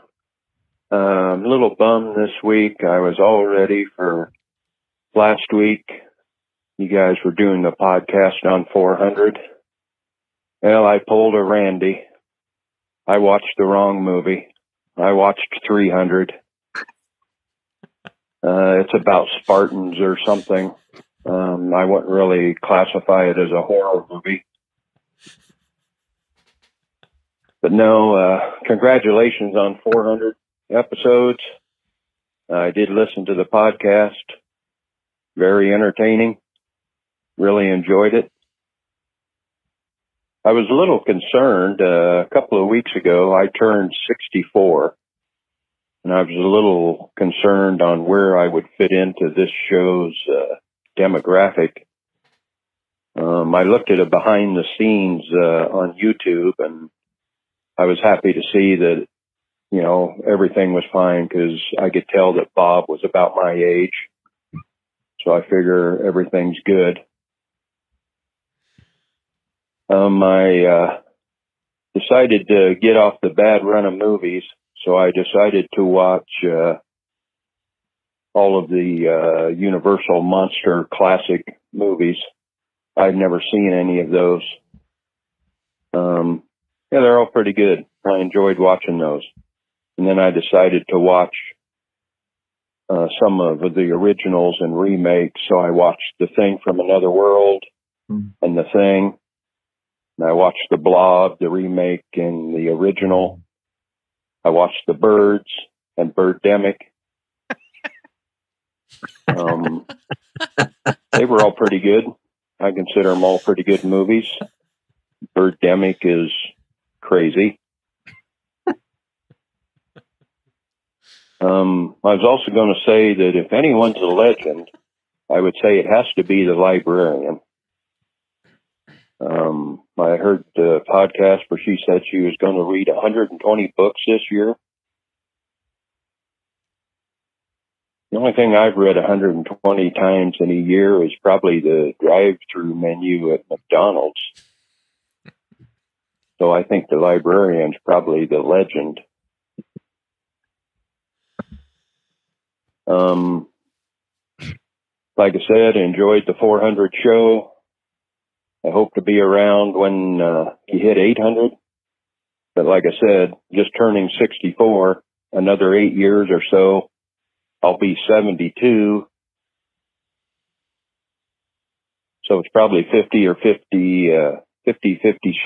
I'm a little bummed this week. I was all ready for last week. You guys were doing the podcast on 400. Well, I pulled a Randy. I watched the wrong movie. I watched 300. It's about Spartans or something. I wouldn't really classify it as a horror movie. But no, congratulations on 400 episodes. I did listen to the podcast. Very entertaining. Really enjoyed it. I was a little concerned. A couple of weeks ago, I turned 64. And I was a little concerned on where I would fit into this show's demographic. I looked at it behind the scenes on YouTube, and I was happy to see that, you know, everything was fine, because I could tell that Bob was about my age. So I figure everything's good. I decided to get off the bad run of movies. So I decided to watch all of the Universal Monster classic movies. I've never seen any of those. Yeah, they're all pretty good. I enjoyed watching those. And then I decided to watch some of the originals and remakes. So I watched The Thing from Another World and The Thing. And I watched The Blob, the remake and the original. I watched The Birds and Birdemic. They were all pretty good. I consider them all pretty good movies. Birdemic is crazy. I was also going to say that if anyone's a legend, I would say it has to be the librarian. I heard the podcast where she said she was going to read 120 books this year. The only thing I've read 120 times in a year is probably the drive-through menu at McDonald's. So I think the librarian's probably the legend. Like I said, enjoyed the 400 show. I hope to be around when you hit 800. But like I said, just turning 64, another 8 years or so, I'll be 72. So it's probably 50 or 50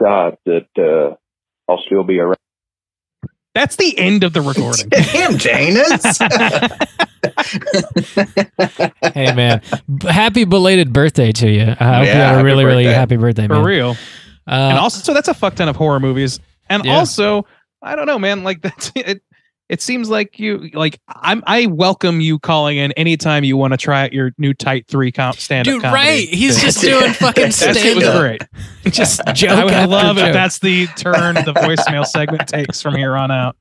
shot that I'll still be around. That's the end of the recording. Damn, Janus. Hey, man. Happy belated birthday to you. I hope you had a really, really happy birthday, man. For real. And also, that's a fuck ton of horror movies. And also, I don't know, man. Like, that's it. It seems like I welcome you calling in anytime you want to try out your new Tight 3 stand-up Dude, comedy. Right? He's just doing fucking stand-up. That shit was great. Just joke. I would love joke. if that's the turn the voicemail segment takes from here on out.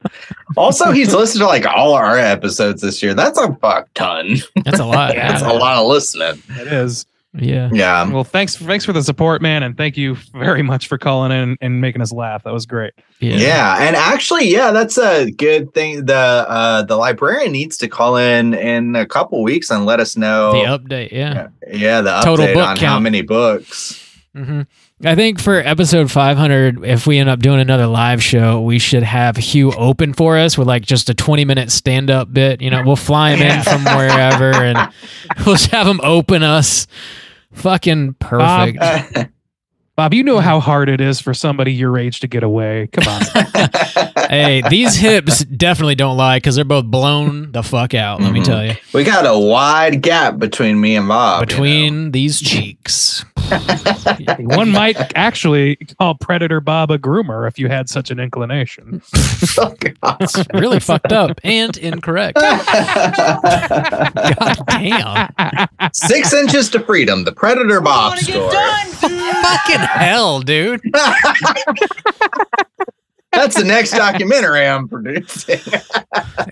Also, he's listened to like all our episodes this year. That's a fuck ton. That's a lot. That's a lot of listening. It is. Yeah. Yeah. Well, thanks for the support, man, and thank you very much for calling in and making us laugh. That was great. Yeah. And actually, that's a good thing. The librarian needs to call in a couple weeks and let us know the update. Yeah. Yeah, the total update book on count. how many books. Mm-hmm. I think for episode 500, if we end up doing another live show, we should have Hugh open for us with like just a 20-minute stand-up bit. You know, we'll fly him in from wherever and we'll just have him open us. Fucking perfect. Bob, you know how hard it is for somebody your age to get away. Come on. Hey, these hips definitely don't lie because they're both blown the fuck out. Let me tell you. We got a wide gap between me and Bob. Between these cheeks. One might actually call Predator Bob a groomer if you had such an inclination. Oh, It's really fucked up and incorrect. God damn. 6 inches to freedom. The Predator Bob story. Fucking hell, dude. That's the next documentary I'm producing.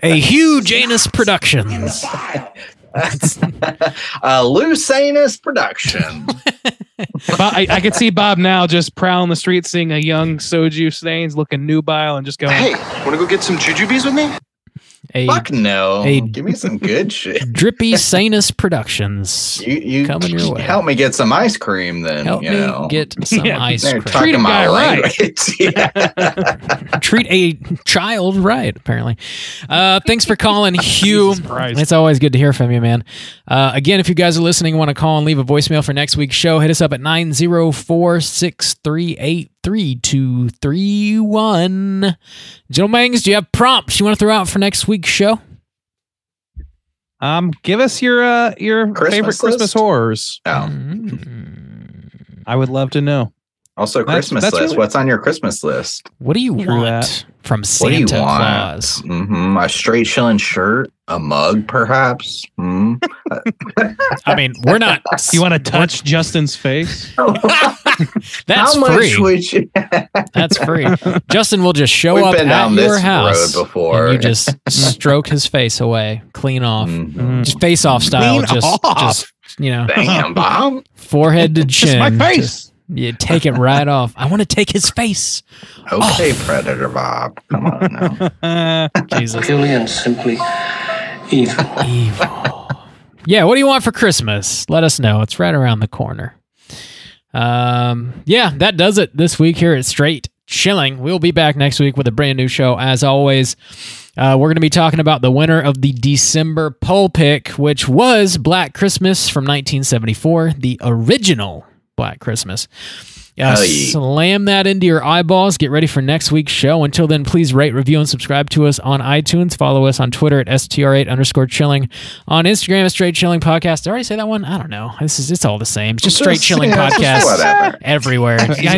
A huge anus Productions. Loose anus production. I could see Bob now just prowling the streets, seeing a young Soju Stains looking nubile and just going, Hey, want to go get some jujubes with me? Fuck no. a- Give me some good shit. Drippy Sanus Productions. You coming your way. help me get some ice cream then. Help you me know. get some Yeah, ice They're cream. talking a my guy right. language. Yeah. Treat a child right, apparently. Thanks for calling, Hugh. Jesus Christ. It's always good to hear from you, man. Again, if you guys are listening and want to call and leave a voicemail for next week's show, hit us up at 904-638-3231. Jill Mangs, do you have prompts you want to throw out for next week's show? give us your favorite Christmas list? horrors. Oh. I would love to know. Also, Christmas that's list. really- What's on your Christmas list? What do you True want that. from What do you Santa want? Claus? A straight shilling shirt, a mug, perhaps. I mean, we're not. You want to touch Justin's face? That's How much free. would you? That's free. Justin will just show We've up been at down your this house road before. and you just stroke his face away, clean off, Mhm. just face off style, Clean just off. Damn, Bob. forehead to chin. my face. You take it right off. I want to take his face. Okay, Predator Bob. Come on now. Jesus. Purely and simply evil. Evil. Yeah, what do you want for Christmas? Let us know. It's right around the corner. Yeah, that does it this week here at Straight Chilling. We'll be back next week with a brand new show, as always. We're going to be talking about the winner of the December poll pick, which was Black Christmas from 1974, the original Black Christmas. Slam that into your eyeballs. Get ready for next week's show. Until then, please rate, review, and subscribe to us on iTunes. Follow us on Twitter at STR8_chilling. On Instagram at Straight Chilling Podcast. Did I already say that one? I don't know. It's all the same. It's just Straight Chilling Podcast everywhere. I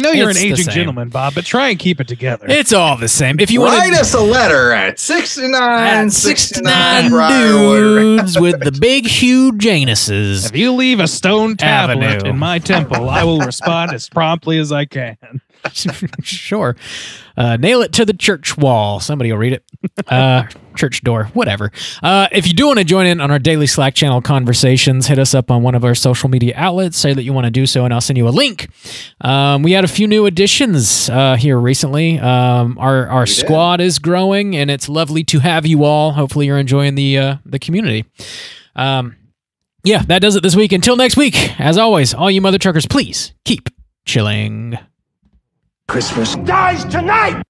know you're an aging gentleman, Bob, but try and keep it together. It's all the same. If you write us a letter at 69 dudes with the big huge anuses. If you leave a stone tablet in my temple, I will respond as promptly as I can. Sure. Nail it to the church wall. Somebody will read it. Church door, whatever. If you do want to join in on our daily Slack channel conversations, hit us up on one of our social media outlets. Say that you want to do so, and I'll send you a link. We had a few new additions here recently. Our squad is growing, and it's lovely to have you all. Hopefully, you're enjoying the community. Yeah, that does it this week. Until next week, as always, all you mother truckers, please keep chilling. Christmas dies tonight!